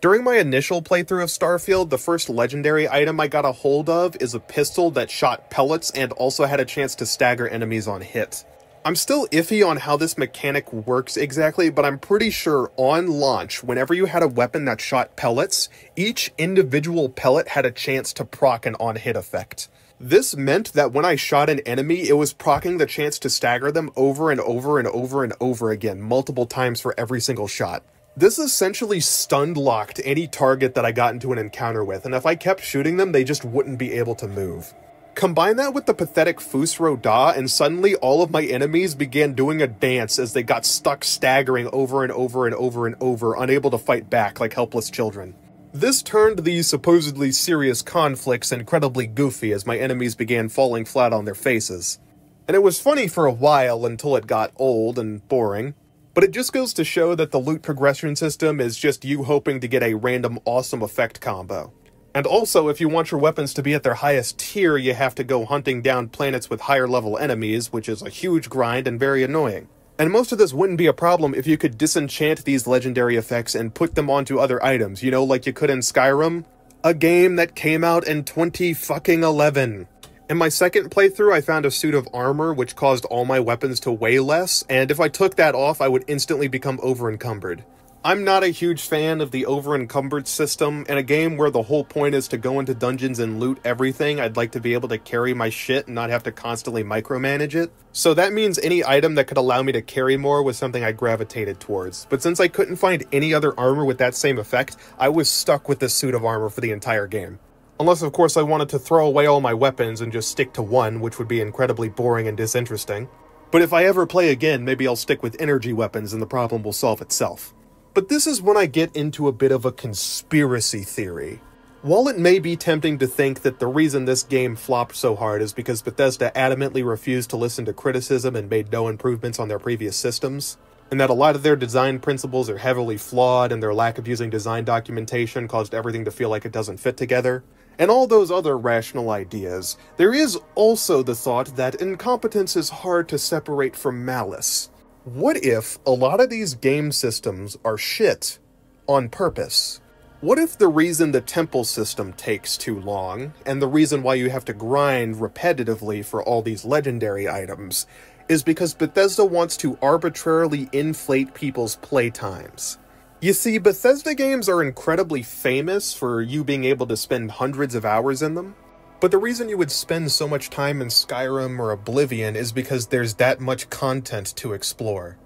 During my initial playthrough of Starfield, the first legendary item I got a hold of is a pistol that shot pellets and also had a chance to stagger enemies on hit. I'm still iffy on how this mechanic works exactly, but I'm pretty sure on launch, whenever you had a weapon that shot pellets, each individual pellet had a chance to proc an on-hit effect. This meant that when I shot an enemy, it was proccing the chance to stagger them over and over and over and over again, multiple times for every single shot. This essentially stun-locked any target that I got into an encounter with, and if I kept shooting them, they just wouldn't be able to move. Combine that with the pathetic Fusro Da, and suddenly all of my enemies began doing a dance as they got stuck staggering over and over and over and over, unable to fight back like helpless children. This turned these supposedly serious conflicts incredibly goofy as my enemies began falling flat on their faces. And it was funny for a while until it got old and boring, but it just goes to show that the loot progression system is just you hoping to get a random awesome effect combo. And also, if you want your weapons to be at their highest tier, you have to go hunting down planets with higher level enemies, which is a huge grind and very annoying. And most of this wouldn't be a problem if you could disenchant these legendary effects and put them onto other items, you know, like you could in Skyrim, a game that came out in 2011. In my second playthrough, I found a suit of armor which caused all my weapons to weigh less, and if I took that off, I would instantly become over-encumbered. I'm not a huge fan of the over-encumbered system. In a game where the whole point is to go into dungeons and loot everything, I'd like to be able to carry my shit and not have to constantly micromanage it. So that means any item that could allow me to carry more was something I gravitated towards. But since I couldn't find any other armor with that same effect, I was stuck with this suit of armor for the entire game. Unless, of course, I wanted to throw away all my weapons and just stick to one, which would be incredibly boring and disinteresting. But if I ever play again, maybe I'll stick with energy weapons and the problem will solve itself. But this is when I get into a bit of a conspiracy theory. While it may be tempting to think that the reason this game flopped so hard is because Bethesda adamantly refused to listen to criticism and made no improvements on their previous systems, and that a lot of their design principles are heavily flawed and their lack of using design documentation caused everything to feel like it doesn't fit together, and all those other rational ideas, there is also the thought that incompetence is hard to separate from malice. What if a lot of these game systems are shit on purpose? What if the reason the temple system takes too long, and the reason why you have to grind repetitively for all these legendary items, is because Bethesda wants to arbitrarily inflate people's playtimes? You see, Bethesda games are incredibly famous for you being able to spend hundreds of hours in them. But the reason you would spend so much time in Skyrim or Oblivion is because there's that much content to explore.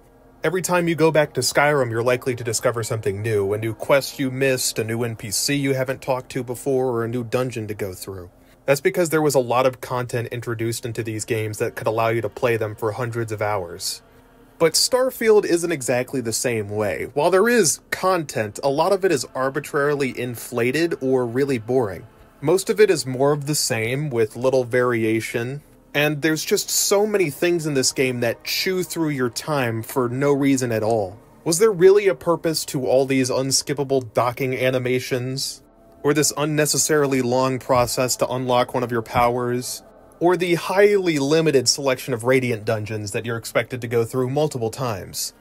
Every time you go back to Skyrim, you're likely to discover something new, a new quest you missed, a new NPC you haven't talked to before, or a new dungeon to go through. That's because there was a lot of content introduced into these games that could allow you to play them for hundreds of hours. But Starfield isn't exactly the same way. While there is content, a lot of it is arbitrarily inflated or really boring. Most of it is more of the same, with little variation, and there's just so many things in this game that chew through your time for no reason at all. Was there really a purpose to all these unskippable docking animations? Or this unnecessarily long process to unlock one of your powers? Or the highly limited selection of Radiant dungeons that you're expected to go through multiple times?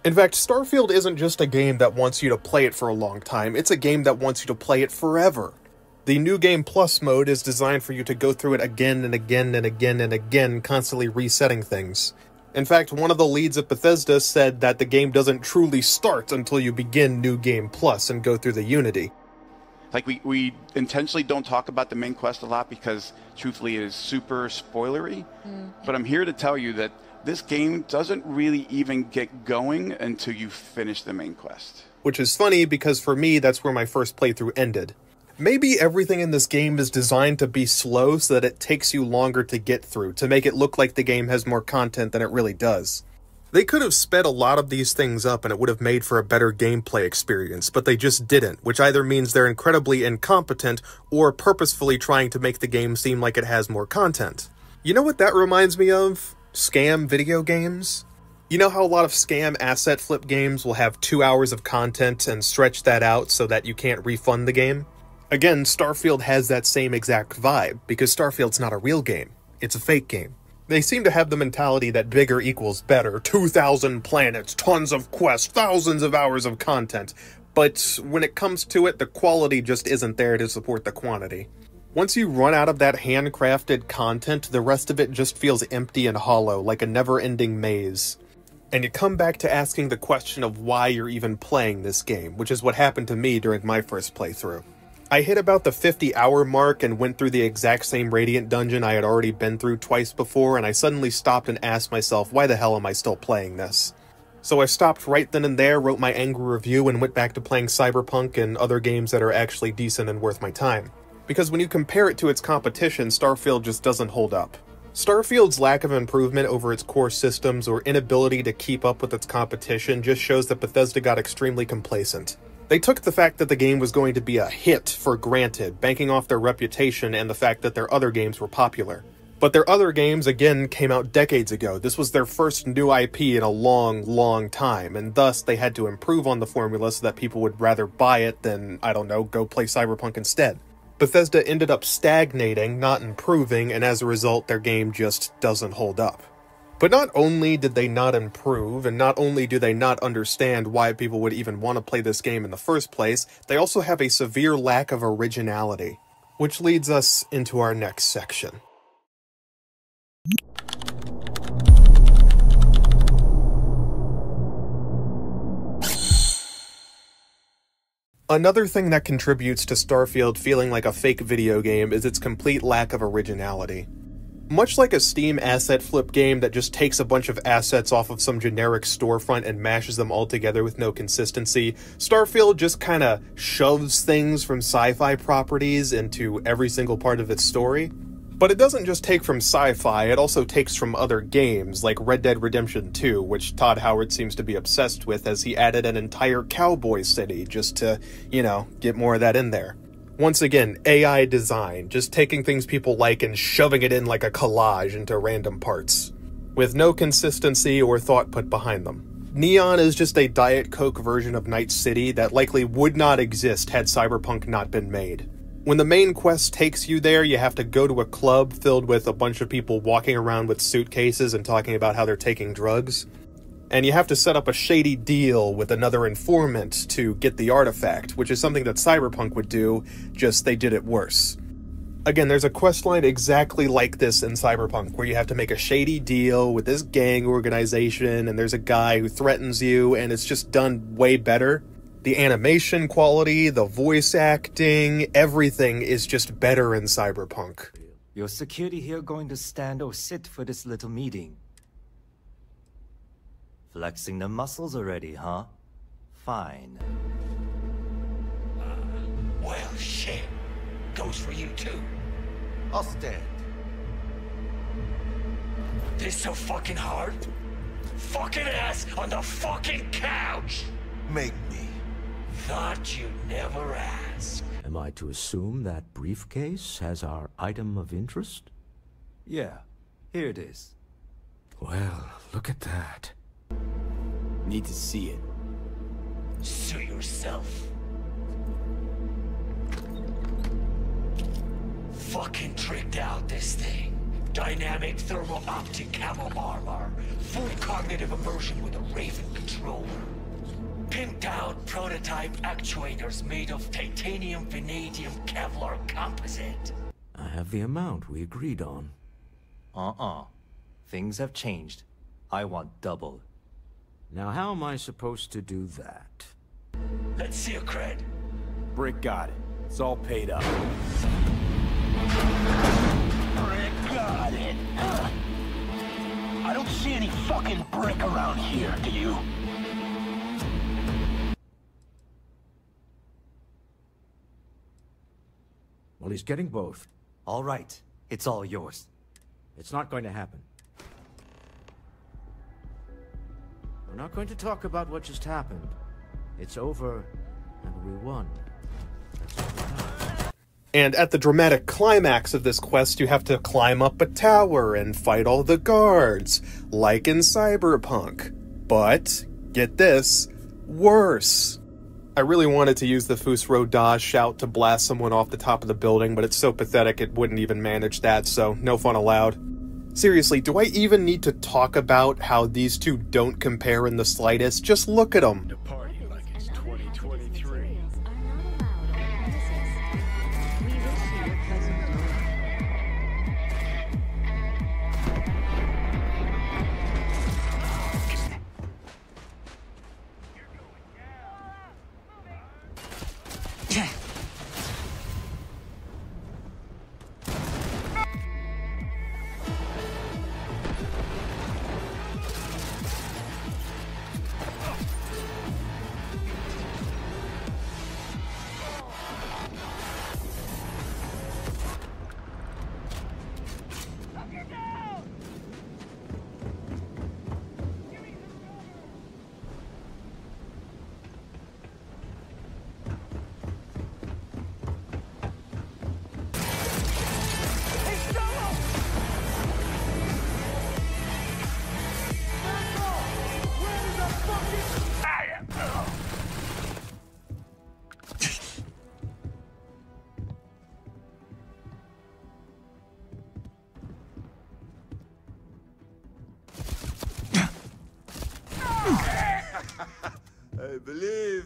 In fact, Starfield isn't just a game that wants you to play it for a long time, it's a game that wants you to play it forever. The New Game Plus mode is designed for you to go through it again and again and again and again, constantly resetting things. In fact, one of the leads at Bethesda said that the game doesn't truly start until you begin New Game Plus and go through the Unity. Like, we intentionally don't talk about the main quest a lot because, truthfully, it is super spoilery. But I'm here to tell you that this game doesn't really even get going until you finish the main quest. Which is funny because for me, that's where my first playthrough ended. Maybe everything in this game is designed to be slow so that it takes you longer to get through, to make it look like the game has more content than it really does. They could have sped a lot of these things up and it would have made for a better gameplay experience, but they just didn't, which either means they're incredibly incompetent or purposefully trying to make the game seem like it has more content. You know what that reminds me of? Scam video games? You know how a lot of scam asset flip games will have 2 hours of content and stretch that out so that you can't refund the game? Again, Starfield has that same exact vibe, because Starfield's not a real game. It's a fake game. They seem to have the mentality that bigger equals better, 2,000 planets, tons of quests, thousands of hours of content, but when it comes to it, the quality just isn't there to support the quantity. Once you run out of that handcrafted content, the rest of it just feels empty and hollow, like a never-ending maze. And you come back to asking the question of why you're even playing this game, which is what happened to me during my first playthrough. I hit about the 50-hour mark and went through the exact same Radiant dungeon I had already been through twice before, and I suddenly stopped and asked myself, why the hell am I still playing this? So I stopped right then and there, wrote my angry review, and went back to playing Cyberpunk and other games that are actually decent and worth my time. Because when you compare it to its competition, Starfield just doesn't hold up. Starfield's lack of improvement over its core systems or inability to keep up with its competition just shows that Bethesda got extremely complacent. They took the fact that the game was going to be a hit for granted, banking off their reputation and the fact that their other games were popular. But their other games, again, came out decades ago. This was their first new IP in a long, long time, and thus they had to improve on the formula so that people would rather buy it than, I don't know, go play Cyberpunk instead. Bethesda ended up stagnating, not improving, and as a result, their game just doesn't hold up. But not only did they not improve, and not only do they not understand why people would even want to play this game in the first place, they also have a severe lack of originality. Which leads us into our next section. Another thing that contributes to Starfield feeling like a fake video game is its complete lack of originality. Much like a Steam asset flip game that just takes a bunch of assets off of some generic storefront and mashes them all together with no consistency, Starfield just kinda shoves things from sci-fi properties into every single part of its story. But it doesn't just take from sci-fi, it also takes from other games, like Red Dead Redemption 2, which Todd Howard seems to be obsessed with as he added an entire cowboy city just to, you know, get more of that in there. Once again, AI design, just taking things people like and shoving it in like a collage into random parts, with no consistency or thought put behind them. Neon is just a Diet Coke version of Night City that likely would not exist had Cyberpunk not been made. When the main quest takes you there, you have to go to a club filled with a bunch of people walking around with suitcases and talking about how they're taking drugs. And you have to set up a shady deal with another informant to get the artifact, which is something that Cyberpunk would do, just they did it worse. Again, there's a questline exactly like this in Cyberpunk, where you have to make a shady deal with this gang organization, and there's a guy who threatens you, and it's just done way better. The animation quality, the voice acting, everything is just better in Cyberpunk. Your security here going to stand or sit for this little meeting? Flexing the muscles already, huh? Fine. Well, shit. Goes for you, too. I'll stand. This so fucking hard? Fucking ass on the fucking couch! Make me. Thought you'd never ask. Am I to assume that briefcase has our item of interest? Yeah, here it is. Well, look at that. Need to see it. Sue yourself. Fucking tricked out this thing. Dynamic thermal optic camo armor. Full cognitive immersion with a Raven controller. Pimped out prototype actuators made of titanium, vanadium, Kevlar composite. I have the amount we agreed on. Things have changed. I want double. Now how am I supposed to do that? Let's see a cred. Brick got it. It's all paid up. Brick got it. I don't see any fucking brick around here, do you? Well, he's getting both. All right. It's all yours. It's not going to happen. We're not going to talk about what just happened. It's over, and we won. That's all we have. And at the dramatic climax of this quest, you have to climb up a tower and fight all the guards, like in Cyberpunk. But, get this, worse. I really wanted to use the Fusro Dodge shout to blast someone off the top of the building, but it's so pathetic it wouldn't even manage that, so no fun allowed. Seriously, do I even need to talk about how these two don't compare in the slightest? Just look at them. Party like it's 2023.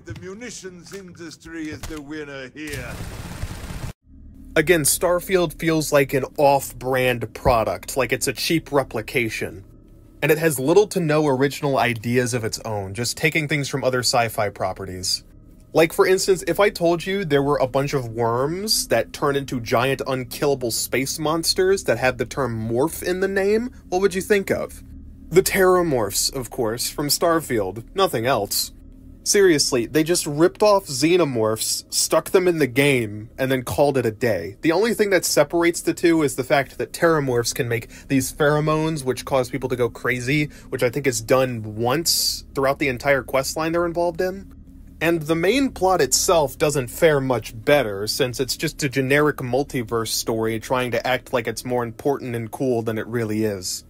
believe the munitions industry is the winner here. Again, Starfield feels like an off-brand product, like it's a cheap replication. And it has little to no original ideas of its own, just taking things from other sci-fi properties. Like, for instance, if I told you there were a bunch of worms that turn into giant unkillable space monsters that had the term morph in the name, what would you think of? The Terramorphs, of course, from Starfield, nothing else. Seriously, they just ripped off xenomorphs, stuck them in the game, and then called it a day. The only thing that separates the two is the fact that Terramorphs can make these pheromones which cause people to go crazy, which I think is done once throughout the entire questline they're involved in. And the main plot itself doesn't fare much better, since it's just a generic multiverse story trying to act like it's more important and cool than it really is.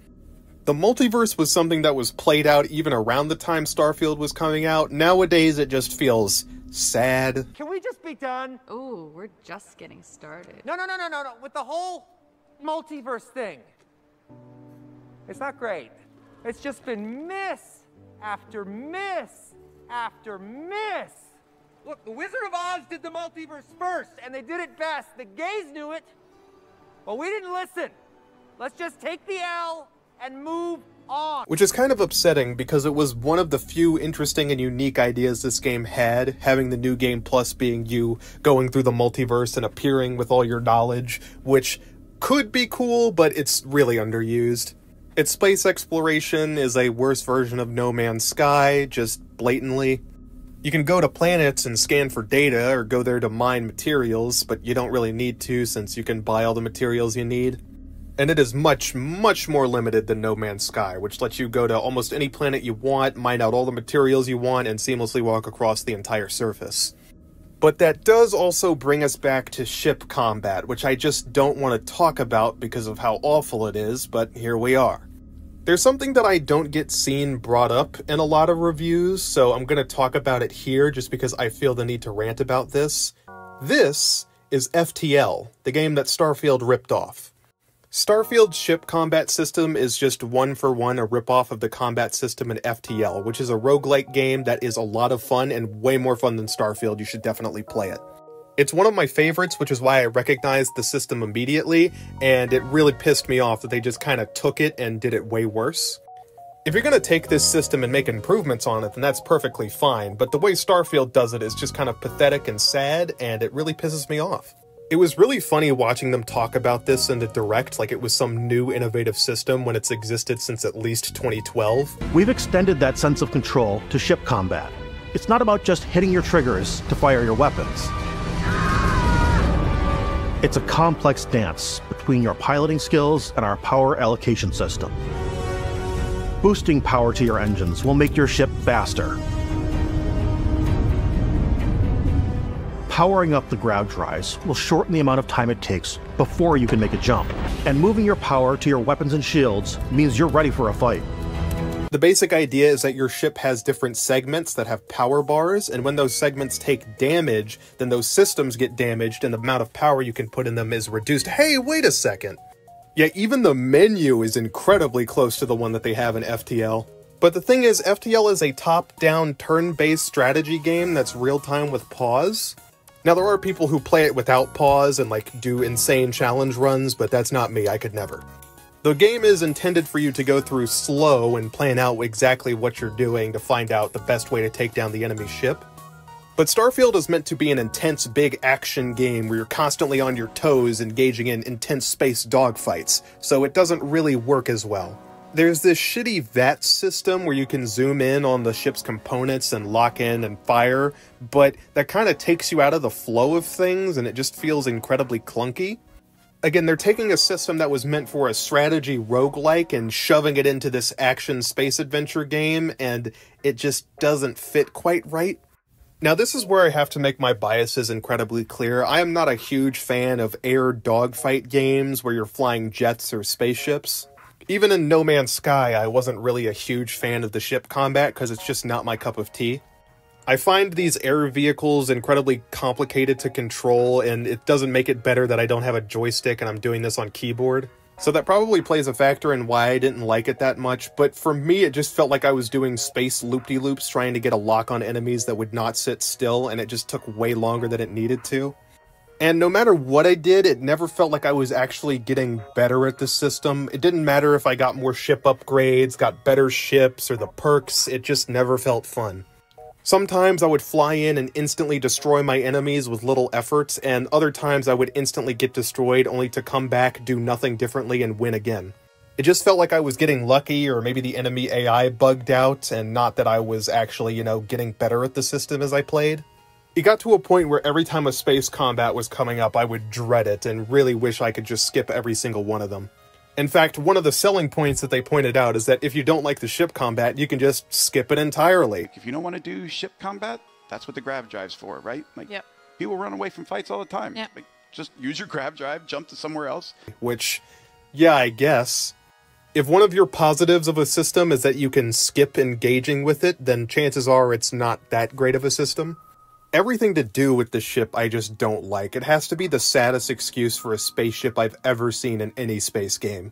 The multiverse was something that was played out even around the time Starfield was coming out. Nowadays, it just feels sad. Can we just be done? Ooh, we're just getting started. No. With the whole multiverse thing. It's not great. It's just been miss after miss after miss. Look, the Wizard of Oz did the multiverse first, and they did it best. The gays knew it, but we didn't listen. Let's just take the L and move on. Which is kind of upsetting, because it was one of the few interesting and unique ideas this game had, having the New Game Plus being you going through the multiverse and appearing with all your knowledge, which could be cool, but it's really underused. Its space exploration is a worse version of No Man's Sky, just blatantly. You can go to planets and scan for data, or go there to mine materials, but you don't really need to, since you can buy all the materials you need. And it is much, much more limited than No Man's Sky, which lets you go to almost any planet you want, mine out all the materials you want, and seamlessly walk across the entire surface. But that does also bring us back to ship combat, which I just don't want to talk about because of how awful it is, but here we are. There's something that I don't get seen brought up in a lot of reviews, so I'm going to talk about it here just because I feel the need to rant about this. This is FTL, the game that Starfield ripped off. Starfield's ship combat system is just one-for-one a ripoff of the combat system in FTL, which is a roguelike game that is a lot of fun and way more fun than Starfield. You should definitely play it. It's one of my favorites, which is why I recognized the system immediately, and it really pissed me off that they just kind of took it and did it way worse. If you're going to take this system and make improvements on it, then that's perfectly fine, but the way Starfield does it is just kind of pathetic and sad, and it really pisses me off. It was really funny watching them talk about this in the Direct like it was some new innovative system when it's existed since at least 2012. We've extended that sense of control to ship combat. It's not about just hitting your triggers to fire your weapons. It's a complex dance between your piloting skills and our power allocation system. Boosting power to your engines will make your ship faster. Powering up the grav drives will shorten the amount of time it takes before you can make a jump. And moving your power to your weapons and shields means you're ready for a fight. The basic idea is that your ship has different segments that have power bars, and when those segments take damage, then those systems get damaged and the amount of power you can put in them is reduced. Hey, wait a second! Yeah, even the menu is incredibly close to the one that they have in FTL. But the thing is, FTL is a top-down, turn-based strategy game that's real-time with pause. Now, there are people who play it without pause and, like, do insane challenge runs, but that's not me. I could never. The game is intended for you to go through slow and plan out exactly what you're doing to find out the best way to take down the enemy ship. But Starfield is meant to be an intense, big action game where you're constantly on your toes engaging in intense space dogfights, so it doesn't really work as well. There's this shitty VAT system where you can zoom in on the ship's components and lock in and fire, but that kind of takes you out of the flow of things and it just feels incredibly clunky. Again, they're taking a system that was meant for a strategy roguelike and shoving it into this action space adventure game, and it just doesn't fit quite right. Now, this is where I have to make my biases incredibly clear. I am not a huge fan of air dogfight games where you're flying jets or spaceships. Even in No Man's Sky, I wasn't really a huge fan of the ship combat because it's just not my cup of tea. I find these air vehicles incredibly complicated to control, and it doesn't make it better that I don't have a joystick and I'm doing this on keyboard. So that probably plays a factor in why I didn't like it that much, but for me it just felt like I was doing space loop-de-loops trying to get a lock on enemies that would not sit still, and it just took way longer than it needed to. And no matter what I did, it never felt like I was actually getting better at the system. It didn't matter if I got more ship upgrades, got better ships, or the perks, it just never felt fun. Sometimes I would fly in and instantly destroy my enemies with little effort, and other times I would instantly get destroyed only to come back, do nothing differently, and win again. It just felt like I was getting lucky, or maybe the enemy AI bugged out, and not that I was actually, getting better at the system as I played. It got to a point where every time a space combat was coming up, I would dread it and really wish I could just skip every single one of them. In fact, one of the selling points that they pointed out is that if you don't like the ship combat, you can just skip it entirely. If you don't want to do ship combat, that's what the grav drive's for, right? Like, yep. People run away from fights all the time. Yep. Like, just use your grav drive, jump to somewhere else. Which, yeah, I guess. If one of your positives of a system is that you can skip engaging with it, then chances are it's not that great of a system. Everything to do with the ship I just don't like. It has to be the saddest excuse for a spaceship I've ever seen in any space game.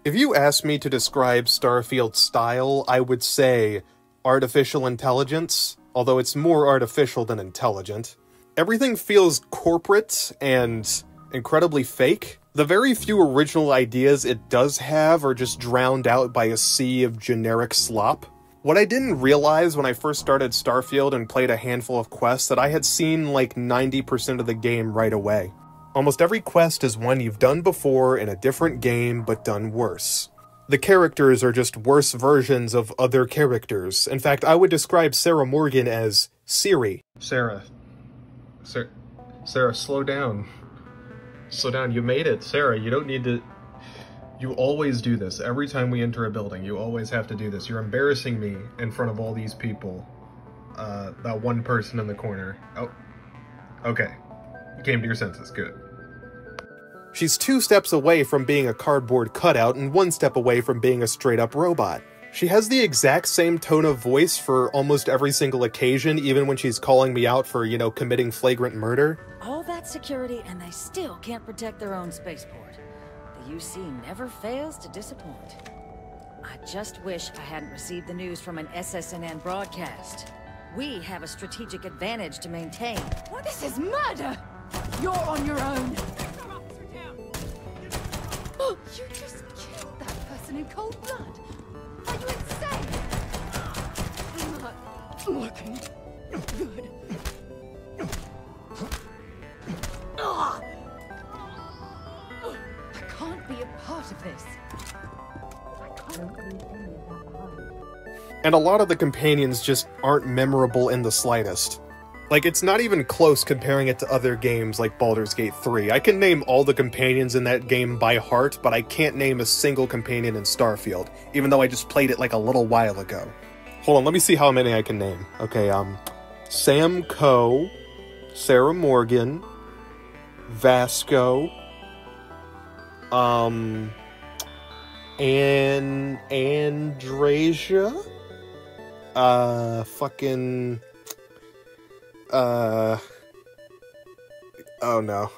If you ask me to describe Starfield's style, I would say artificial intelligence, although it's more artificial than intelligent. Everything feels corporate and incredibly fake. The very few original ideas it does have are just drowned out by a sea of generic slop. What I didn't realize when I first started Starfield and played a handful of quests that I had seen like 90% of the game right away. Almost every quest is one you've done before in a different game, but done worse. The characters are just worse versions of other characters. In fact, I would describe Sarah Morgan as Siri. Sarah, slow down. Slow down, you made it. Sarah, you don't need to... You always do this. Every time we enter a building, you always have to do this. You're embarrassing me in front of all these people. That one person in the corner. Oh, okay. You came to your senses, good. She's 2 steps away from being a cardboard cutout and 1 step away from being a straight-up robot. She has the exact same tone of voice for almost every single occasion, even when she's calling me out for, committing flagrant murder. All that security and they still can't protect their own spaceport. The UC never fails to disappoint. I just wish I hadn't received the news from an SSNN broadcast. We have a strategic advantage to maintain. What? This is murder! You're on your own! Oh, you just killed that person in cold blood! Are you insane? I'm not looking good. Ugh. I can't be a part of this. And a lot of the companions just aren't memorable in the slightest. Like, it's not even close comparing it to other games like Baldur's Gate 3. I can name all the companions in that game by heart, but I can't name a single companion in Starfield, even though I just played it like a little while ago. Hold on, let me see how many I can name. Okay, Sam Coe, Sarah Morgan, Vasco, Andrasia, oh no.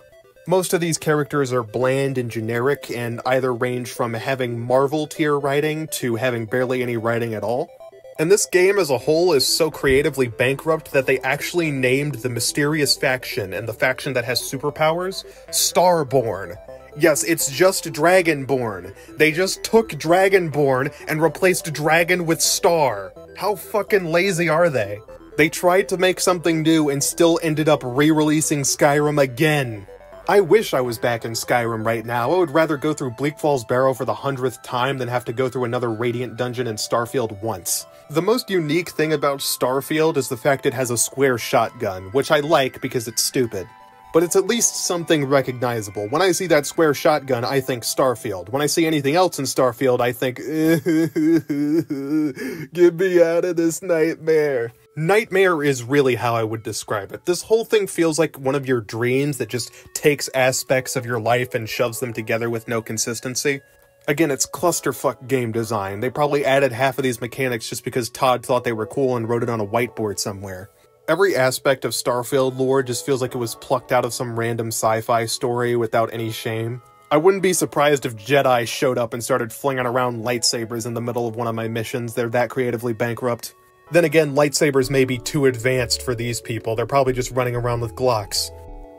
Most of these characters are bland and generic and either range from having Marvel tier writing to having barely any writing at all. And this game as a whole is so creatively bankrupt that they actually named the mysterious faction and the faction that has superpowers Starborn. Yes, it's just Dragonborn. They just took Dragonborn and replaced Dragon with Star. How fucking lazy are they? They tried to make something new and still ended up re-releasing Skyrim again. I wish I was back in Skyrim right now. I would rather go through Bleak Falls Barrow for the 100th time than have to go through another Radiant dungeon in Starfield once. The most unique thing about Starfield is the fact it has a square shotgun, which I like because it's stupid. But it's at least something recognizable. When I see that square shotgun, I think Starfield. When I see anything else in Starfield, I think, get me out of this nightmare. Nightmare is really how I would describe it. This whole thing feels like one of your dreams that just takes aspects of your life and shoves them together with no consistency. Again, it's clusterfuck game design. They probably added half of these mechanics just because Todd thought they were cool and wrote it on a whiteboard somewhere. Every aspect of Starfield lore just feels like it was plucked out of some random sci-fi story without any shame. I wouldn't be surprised if Jedi showed up and started flinging around lightsabers in the middle of one of my missions. They're that creatively bankrupt. Then again, lightsabers may be too advanced for these people. They're probably just running around with Glocks.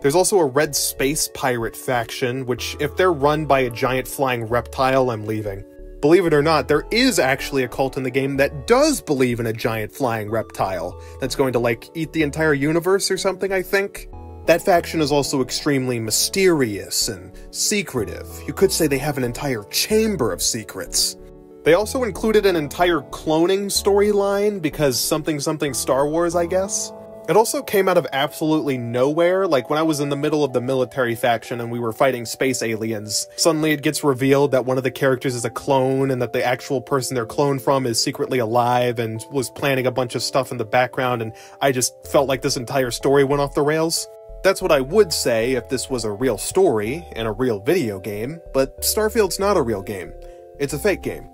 There's also a red space pirate faction, which, if they're run by a giant flying reptile, I'm leaving. Believe it or not, there is actually a cult in the game that does believe in a giant flying reptile that's going to, like, eat the entire universe or something, I think. That faction is also extremely mysterious and secretive. You could say they have an entire chamber of secrets. They also included an entire cloning storyline because something Star Wars, I guess. It also came out of absolutely nowhere, like when I was in the middle of the military faction and we were fighting space aliens. Suddenly it gets revealed that one of the characters is a clone and that the actual person they're cloned from is secretly alive and was planning a bunch of stuff in the background, and I just felt like this entire story went off the rails. That's what I would say if this was a real story and a real video game, but Starfield's not a real game. It's a fake game.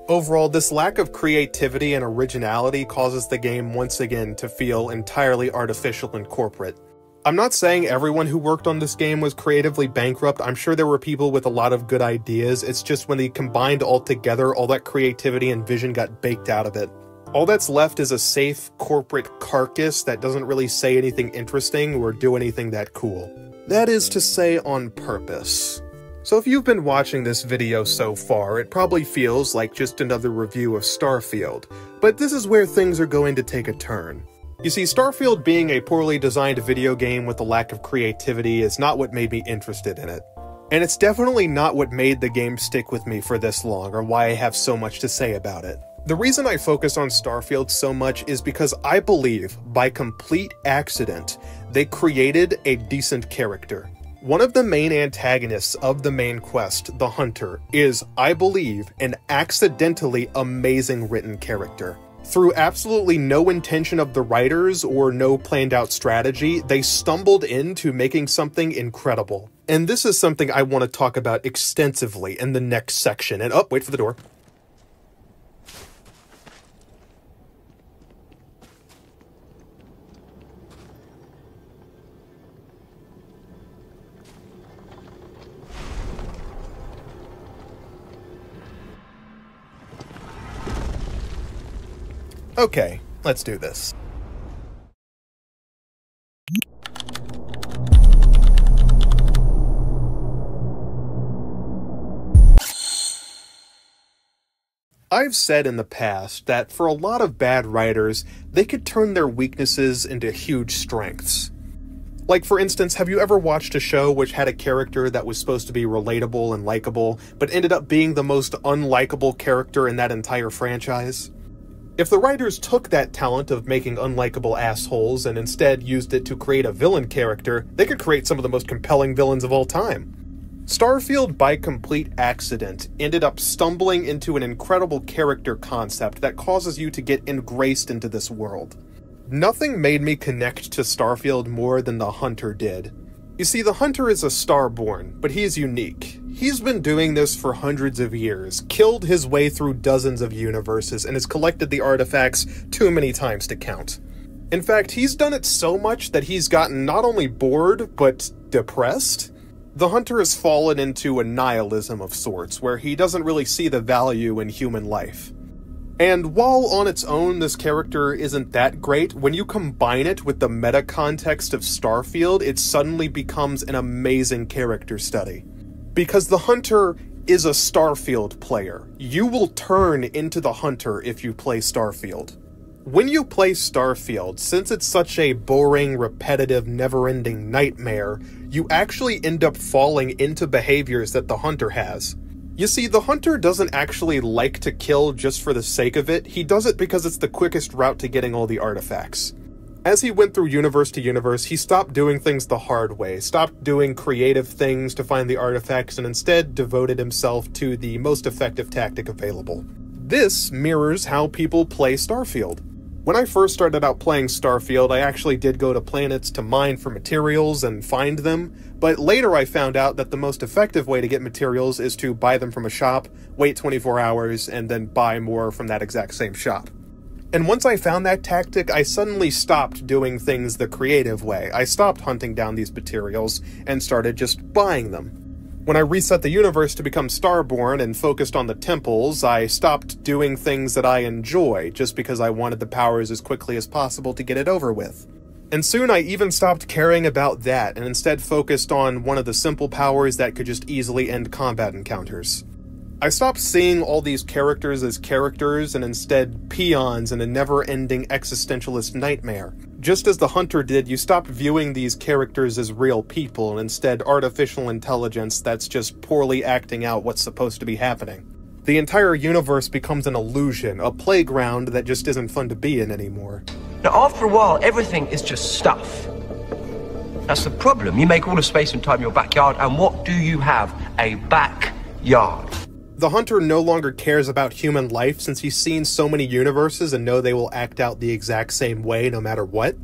Overall, this lack of creativity and originality causes the game once again to feel entirely artificial and corporate. I'm not saying everyone who worked on this game was creatively bankrupt. I'm sure there were people with a lot of good ideas. It's just when they combined all together, all that creativity and vision got baked out of it. All that's left is a safe corporate carcass that doesn't really say anything interesting or do anything that cool. That is to say, on purpose. So if you've been watching this video so far, it probably feels like just another review of Starfield, but this is where things are going to take a turn. You see, Starfield being a poorly designed video game with a lack of creativity is not what made me interested in it. And it's definitely not what made the game stick with me for this long, or why I have so much to say about it. The reason I focus on Starfield so much is because I believe, by complete accident, they created a decent character. One of the main antagonists of the main quest, the Hunter, is, I believe, an accidentally amazing written character. Through absolutely no intention of the writers or no planned out strategy, they stumbled into making something incredible. And this is something I want to talk about extensively in the next section. And wait for the door. Okay, let's do this. I've said in the past that for a lot of bad writers, they could turn their weaknesses into huge strengths. Like, for instance, have you ever watched a show which had a character that was supposed to be relatable and likable, but ended up being the most unlikable character in that entire franchise? If the writers took that talent of making unlikable assholes and instead used it to create a villain character, they could create some of the most compelling villains of all time. Starfield, by complete accident, ended up stumbling into an incredible character concept that causes you to get engrossed into this world. Nothing made me connect to Starfield more than the Hunter did. You see, the Hunter is a Starborn, but he is unique. He's been doing this for hundreds of years, killed his way through dozens of universes, and has collected the artifacts too many times to count. In fact, he's done it so much that he's gotten not only bored, but depressed. The Hunter has fallen into a nihilism of sorts, where he doesn't really see the value in human life. And while on its own this character isn't that great, when you combine it with the meta context of Starfield, it suddenly becomes an amazing character study. Because the Hunter is a Starfield player. You will turn into the Hunter if you play Starfield. When you play Starfield, since it's such a boring, repetitive, never-ending nightmare, you actually end up falling into behaviors that the Hunter has. You see, the Hunter doesn't actually like to kill just for the sake of it. He does it because it's the quickest route to getting all the artifacts. As he went through universe to universe, he stopped doing things the hard way, stopped doing creative things to find the artifacts, and instead devoted himself to the most effective tactic available. This mirrors how people play Starfield. When I first started out playing Starfield, I actually did go to planets to mine for materials and find them, but later I found out that the most effective way to get materials is to buy them from a shop, wait 24 hours, and then buy more from that exact same shop. And once I found that tactic, I suddenly stopped doing things the creative way. I stopped hunting down these materials and started just buying them. When I reset the universe to become Starborn and focused on the temples, I stopped doing things that I enjoy just because I wanted the powers as quickly as possible to get it over with. And soon I even stopped caring about that and instead focused on one of the simple powers that could just easily end combat encounters. I stopped seeing all these characters as characters and instead peons in a never-ending existentialist nightmare. Just as the Hunter did, you stopped viewing these characters as real people and instead artificial intelligence that's just poorly acting out what's supposed to be happening. The entire universe becomes an illusion, a playground that just isn't fun to be in anymore. Now, after a while, everything is just stuff. That's the problem. You make all the space and time in your backyard, and what do you have? A backyard. The Hunter no longer cares about human life since he's seen so many universes and know they will act out the exact same way no matter what.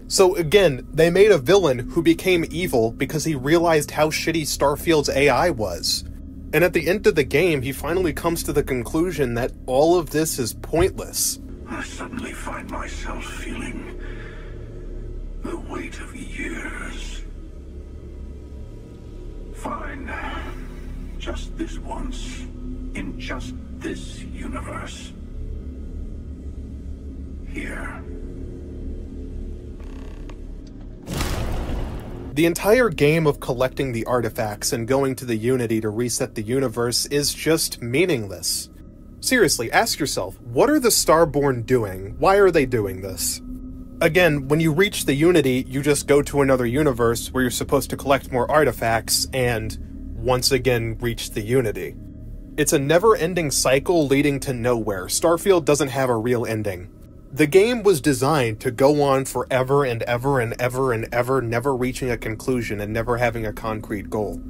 So again, they made a villain who became evil because he realized how shitty Starfield's AI was. And at the end of the game, he finally comes to the conclusion that all of this is pointless. I suddenly find myself feeling the weight of years. Fine. Just this once. In just this universe. Here. The entire game of collecting the artifacts and going to the Unity to reset the universe is just meaningless. Seriously, ask yourself, what are the Starborn doing? Why are they doing this? Again, when you reach the Unity, you just go to another universe where you're supposed to collect more artifacts and, once again, reach the Unity. It's a never-ending cycle leading to nowhere. Starfield doesn't have a real ending. The game was designed to go on forever and ever and ever and ever, never reaching a conclusion and never having a concrete goal.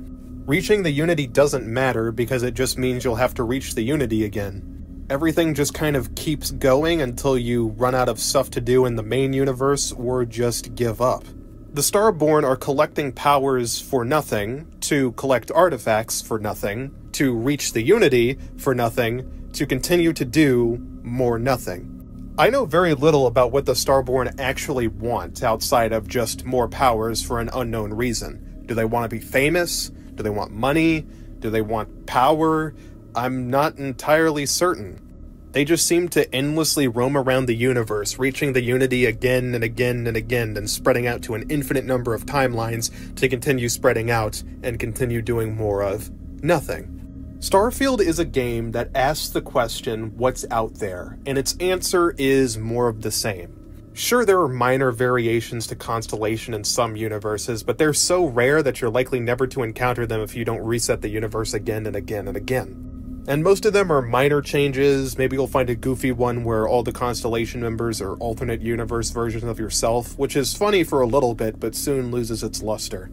Reaching the Unity doesn't matter because it just means you'll have to reach the Unity again. Everything just kind of keeps going until you run out of stuff to do in the main universe or just give up. The Starborn are collecting powers for nothing, to collect artifacts for nothing, to reach the Unity for nothing, to continue to do more nothing. I know very little about what the Starborn actually want outside of just more powers for an unknown reason. Do they want to be famous? Do they want money? Do they want power? I'm not entirely certain. They just seem to endlessly roam around the universe, reaching the Unity again and again and again, and spreading out to an infinite number of timelines to continue spreading out and continue doing more of nothing. Starfield is a game that asks the question, what's out there? And its answer is more of the same. Sure, there are minor variations to Constellation in some universes, but they're so rare that you're likely never to encounter them if you don't reset the universe again and again and again. And most of them are minor changes. Maybe you'll find a goofy one where all the Constellation members are alternate universe versions of yourself, which is funny for a little bit, but soon loses its luster.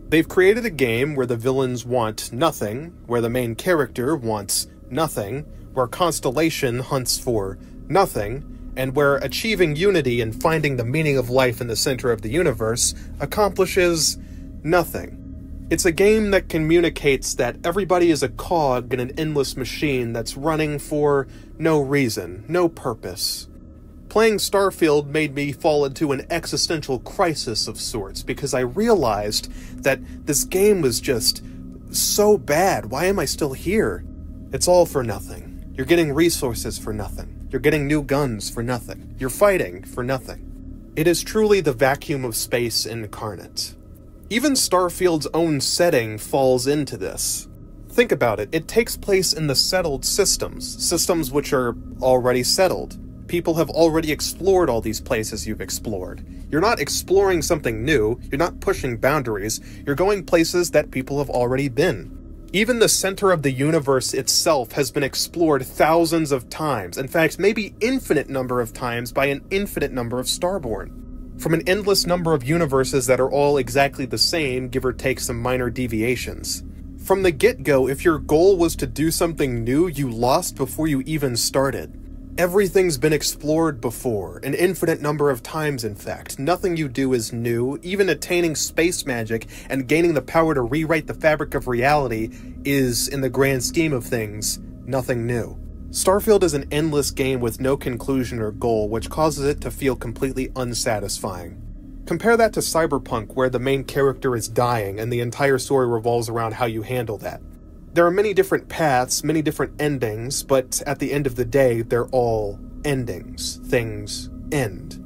They've created a game where the villains want nothing, where the main character wants nothing, where Constellation hunts for nothing, and where achieving unity and finding the meaning of life in the center of the universe accomplishes nothing. It's a game that communicates that everybody is a cog in an endless machine that's running for no reason, no purpose. Playing Starfield made me fall into an existential crisis of sorts because I realized that this game was just so bad. Why am I still here? It's all for nothing. You're getting resources for nothing. You're getting new guns for nothing. You're fighting for nothing. It is truly the vacuum of space incarnate. Even Starfield's own setting falls into this. Think about it. It takes place in the settled systems which are already settled. People have already explored all these places you've explored. You're not exploring something new, you're not pushing boundaries, you're going places that people have already been. Even the center of the universe itself has been explored thousands of times, in fact, maybe infinite number of times by an infinite number of Starborn. From an endless number of universes that are all exactly the same, give or take some minor deviations. From the get-go, if your goal was to do something new, you lost before you even started. Everything's been explored before, an infinite number of times in fact. Nothing you do is new. Even attaining space magic and gaining the power to rewrite the fabric of reality is, in the grand scheme of things, nothing new. Starfield is an endless game with no conclusion or goal, which causes it to feel completely unsatisfying. Compare that to Cyberpunk, where the main character is dying and the entire story revolves around how you handle that. There are many different paths, many different endings, but at the end of the day, they're all endings. Things end.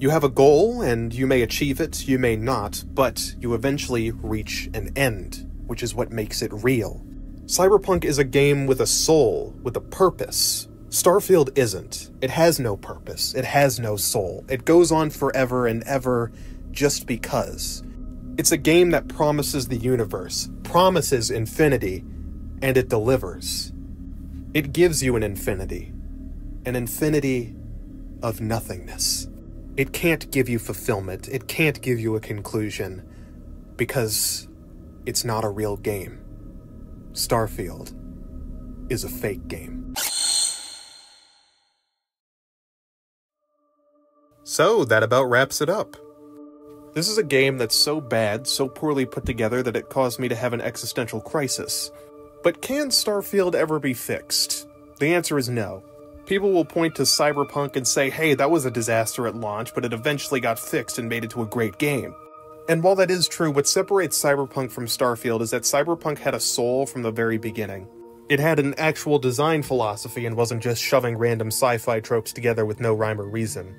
You have a goal, and you may achieve it, you may not, but you eventually reach an end, which is what makes it real. Cyberpunk is a game with a soul, with a purpose. Starfield isn't. It has no purpose. It has no soul. It goes on forever and ever just because. It's a game that promises the universe, promises infinity, and it delivers. It gives you an infinity of nothingness. It can't give you fulfillment. It can't give you a conclusion because it's not a real game. Starfield is a fake game. So, that about wraps it up. This is a game that's so bad, so poorly put together that it caused me to have an existential crisis. But can Starfield ever be fixed? The answer is no. People will point to Cyberpunk and say, hey, that was a disaster at launch, but it eventually got fixed and made it to a great game. And while that is true, what separates Cyberpunk from Starfield is that Cyberpunk had a soul from the very beginning. It had an actual design philosophy and wasn't just shoving random sci-fi tropes together with no rhyme or reason.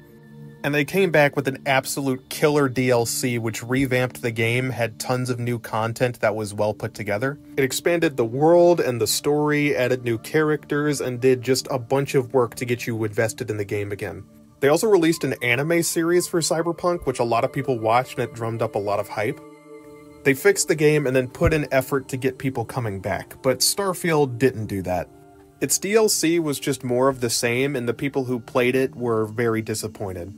And they came back with an absolute killer DLC which revamped the game, had tons of new content that was well put together. It expanded the world and the story, added new characters, and did just a bunch of work to get you invested in the game again. They also released an anime series for Cyberpunk, which a lot of people watched and it drummed up a lot of hype. They fixed the game and then put in effort to get people coming back, but Starfield didn't do that. Its DLC was just more of the same, and the people who played it were very disappointed.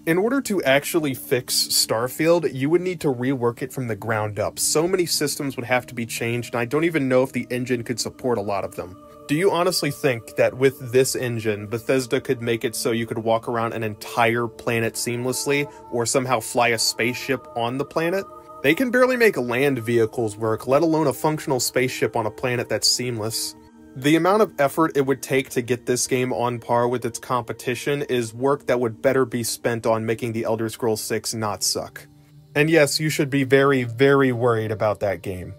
In order to actually fix Starfield, you would need to rework it from the ground up. So many systems would have to be changed, and I don't even know if the engine could support a lot of them. Do you honestly think that with this engine, Bethesda could make it so you could walk around an entire planet seamlessly, or somehow fly a spaceship on the planet? They can barely make land vehicles work, let alone a functional spaceship on a planet that's seamless. The amount of effort it would take to get this game on par with its competition is work that would better be spent on making The Elder Scrolls 6 not suck. And yes, you should be very, very worried about that game.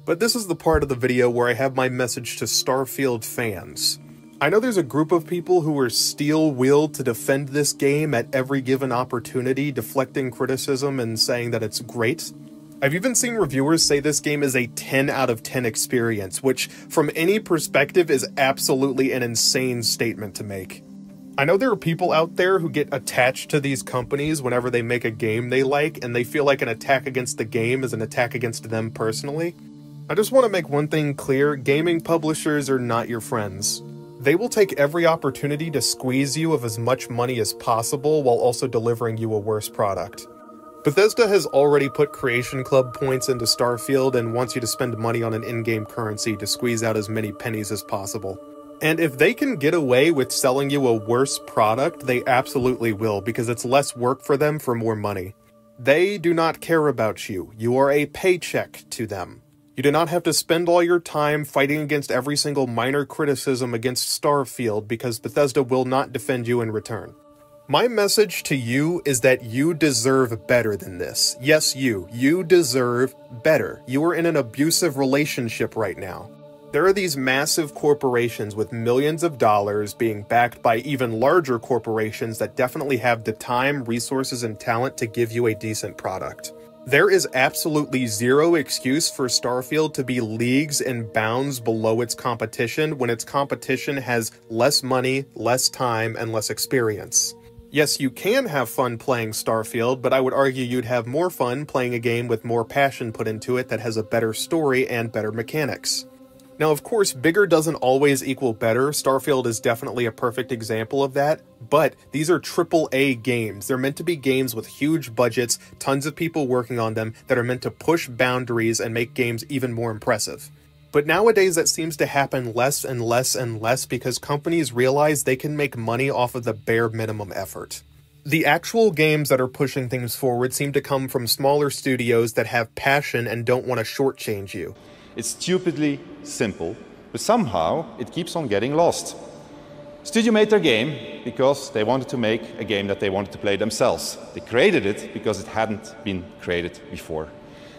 But this is the part of the video where I have my message to Starfield fans. I know there's a group of people who are steel-willed to defend this game at every given opportunity, deflecting criticism and saying that it's great. I've even seen reviewers say this game is a 10 out of 10 experience, which from any perspective is absolutely an insane statement to make. I know there are people out there who get attached to these companies whenever they make a game they like, and they feel like an attack against the game is an attack against them personally. I just want to make one thing clear, gaming publishers are not your friends. They will take every opportunity to squeeze you of as much money as possible while also delivering you a worse product. Bethesda has already put Creation Club points into Starfield and wants you to spend money on an in-game currency to squeeze out as many pennies as possible. And if they can get away with selling you a worse product, they absolutely will, because it's less work for them for more money. They do not care about you. You are a paycheck to them. You do not have to spend all your time fighting against every single minor criticism against Starfield because Bethesda will not defend you in return. My message to you is that you deserve better than this. Yes, you deserve better. You are in an abusive relationship right now. There are these massive corporations with millions of dollars being backed by even larger corporations that definitely have the time, resources, and talent to give you a decent product. There is absolutely zero excuse for Starfield to be leagues and bounds below its competition when its competition has less money, less time, and less experience. Yes, you can have fun playing Starfield, but I would argue you'd have more fun playing a game with more passion put into it that has a better story and better mechanics. Now, of course, bigger doesn't always equal better. Starfield is definitely a perfect example of that, but these are AAA games. They're meant to be games with huge budgets, tons of people working on them that are meant to push boundaries and make games even more impressive. But nowadays that seems to happen less and less and less because companies realize they can make money off of the bare minimum effort. The actual games that are pushing things forward seem to come from smaller studios that have passion and don't want to shortchange you. It's stupidly simple, but somehow it keeps on getting lost. Studio made their game because they wanted to make a game that they wanted to play themselves. They created it because it hadn't been created before.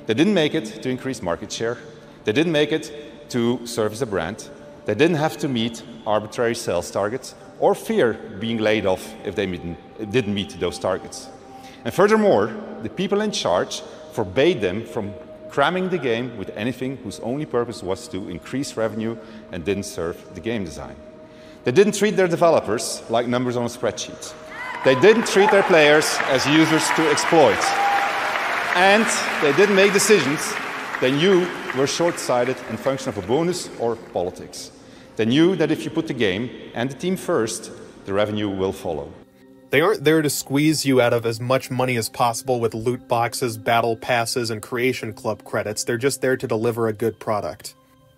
They didn't make it to increase market share. They didn't make it to serve as a brand. They didn't have to meet arbitrary sales targets or fear being laid off if they didn't meet those targets. And furthermore, the people in charge forbade them from cramming the game with anything whose only purpose was to increase revenue and didn't serve the game design. They didn't treat their developers like numbers on a spreadsheet. They didn't treat their players as users to exploit. And they didn't make decisions they knew were short-sighted and function of a bonus or politics. They knew that if you put the game and the team first, the revenue will follow. They aren't there to squeeze you out of as much money as possible with loot boxes, battle passes, and Creation Club credits. They're just there to deliver a good product.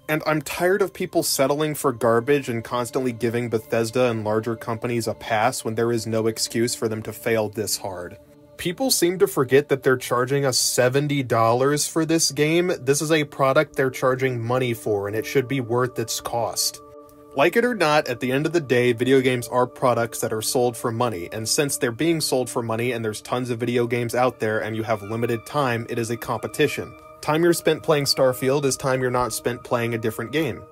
And I'm tired of people settling for garbage and constantly giving Bethesda and larger companies a pass when there is no excuse for them to fail this hard. People seem to forget that they're charging us $70 for this game. This is a product they're charging money for, and it should be worth its cost. Like it or not, at the end of the day, video games are products that are sold for money, and since they're being sold for money and there's tons of video games out there and you have limited time, it is a competition. Time you're spent playing Starfield is time you're not spent playing a different game.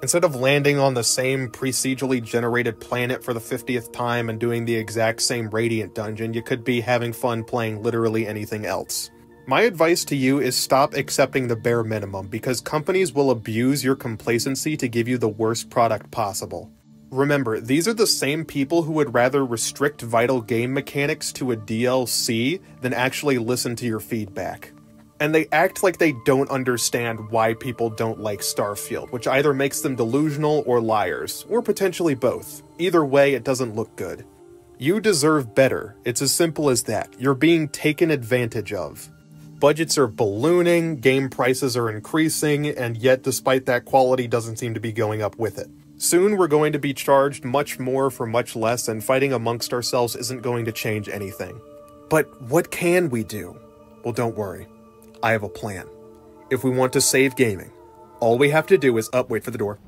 Instead of landing on the same procedurally generated planet for the 50th time and doing the exact same Radiant dungeon, you could be having fun playing literally anything else. My advice to you is stop accepting the bare minimum, because companies will abuse your complacency to give you the worst product possible. Remember, these are the same people who would rather restrict vital game mechanics to a DLC than actually listen to your feedback. And they act like they don't understand why people don't like Starfield, which either makes them delusional or liars, or potentially both. Either way, it doesn't look good. You deserve better. It's as simple as that. You're being taken advantage of. Budgets are ballooning, game prices are increasing, and yet despite that, quality doesn't seem to be going up with it. Soon we're going to be charged much more for much less, and fighting amongst ourselves isn't going to change anything. But what can we do? Well, don't worry. I have a plan. If we want to save gaming, all we have to do is wait for the door.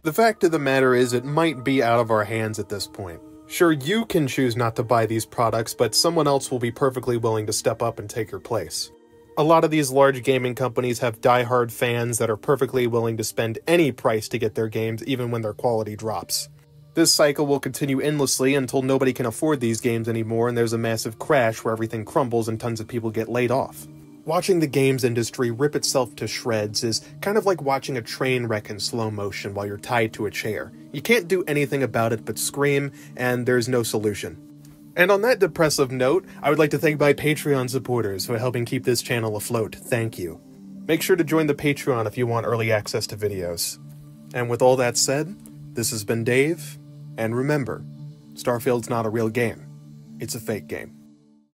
The fact of the matter is, it might be out of our hands at this point. Sure, you can choose not to buy these products, but someone else will be perfectly willing to step up and take your place. A lot of these large gaming companies have die-hard fans that are perfectly willing to spend any price to get their games, even when their quality drops. This cycle will continue endlessly until nobody can afford these games anymore and there's a massive crash where everything crumbles and tons of people get laid off. Watching the games industry rip itself to shreds is kind of like watching a train wreck in slow motion while you're tied to a chair. You can't do anything about it but scream, and there's no solution. And on that depressive note, I would like to thank my Patreon supporters for helping keep this channel afloat. Thank you. Make sure to join the Patreon if you want early access to videos. And with all that said, this has been Dave, and remember, Starfield's not a real game. It's a fake game.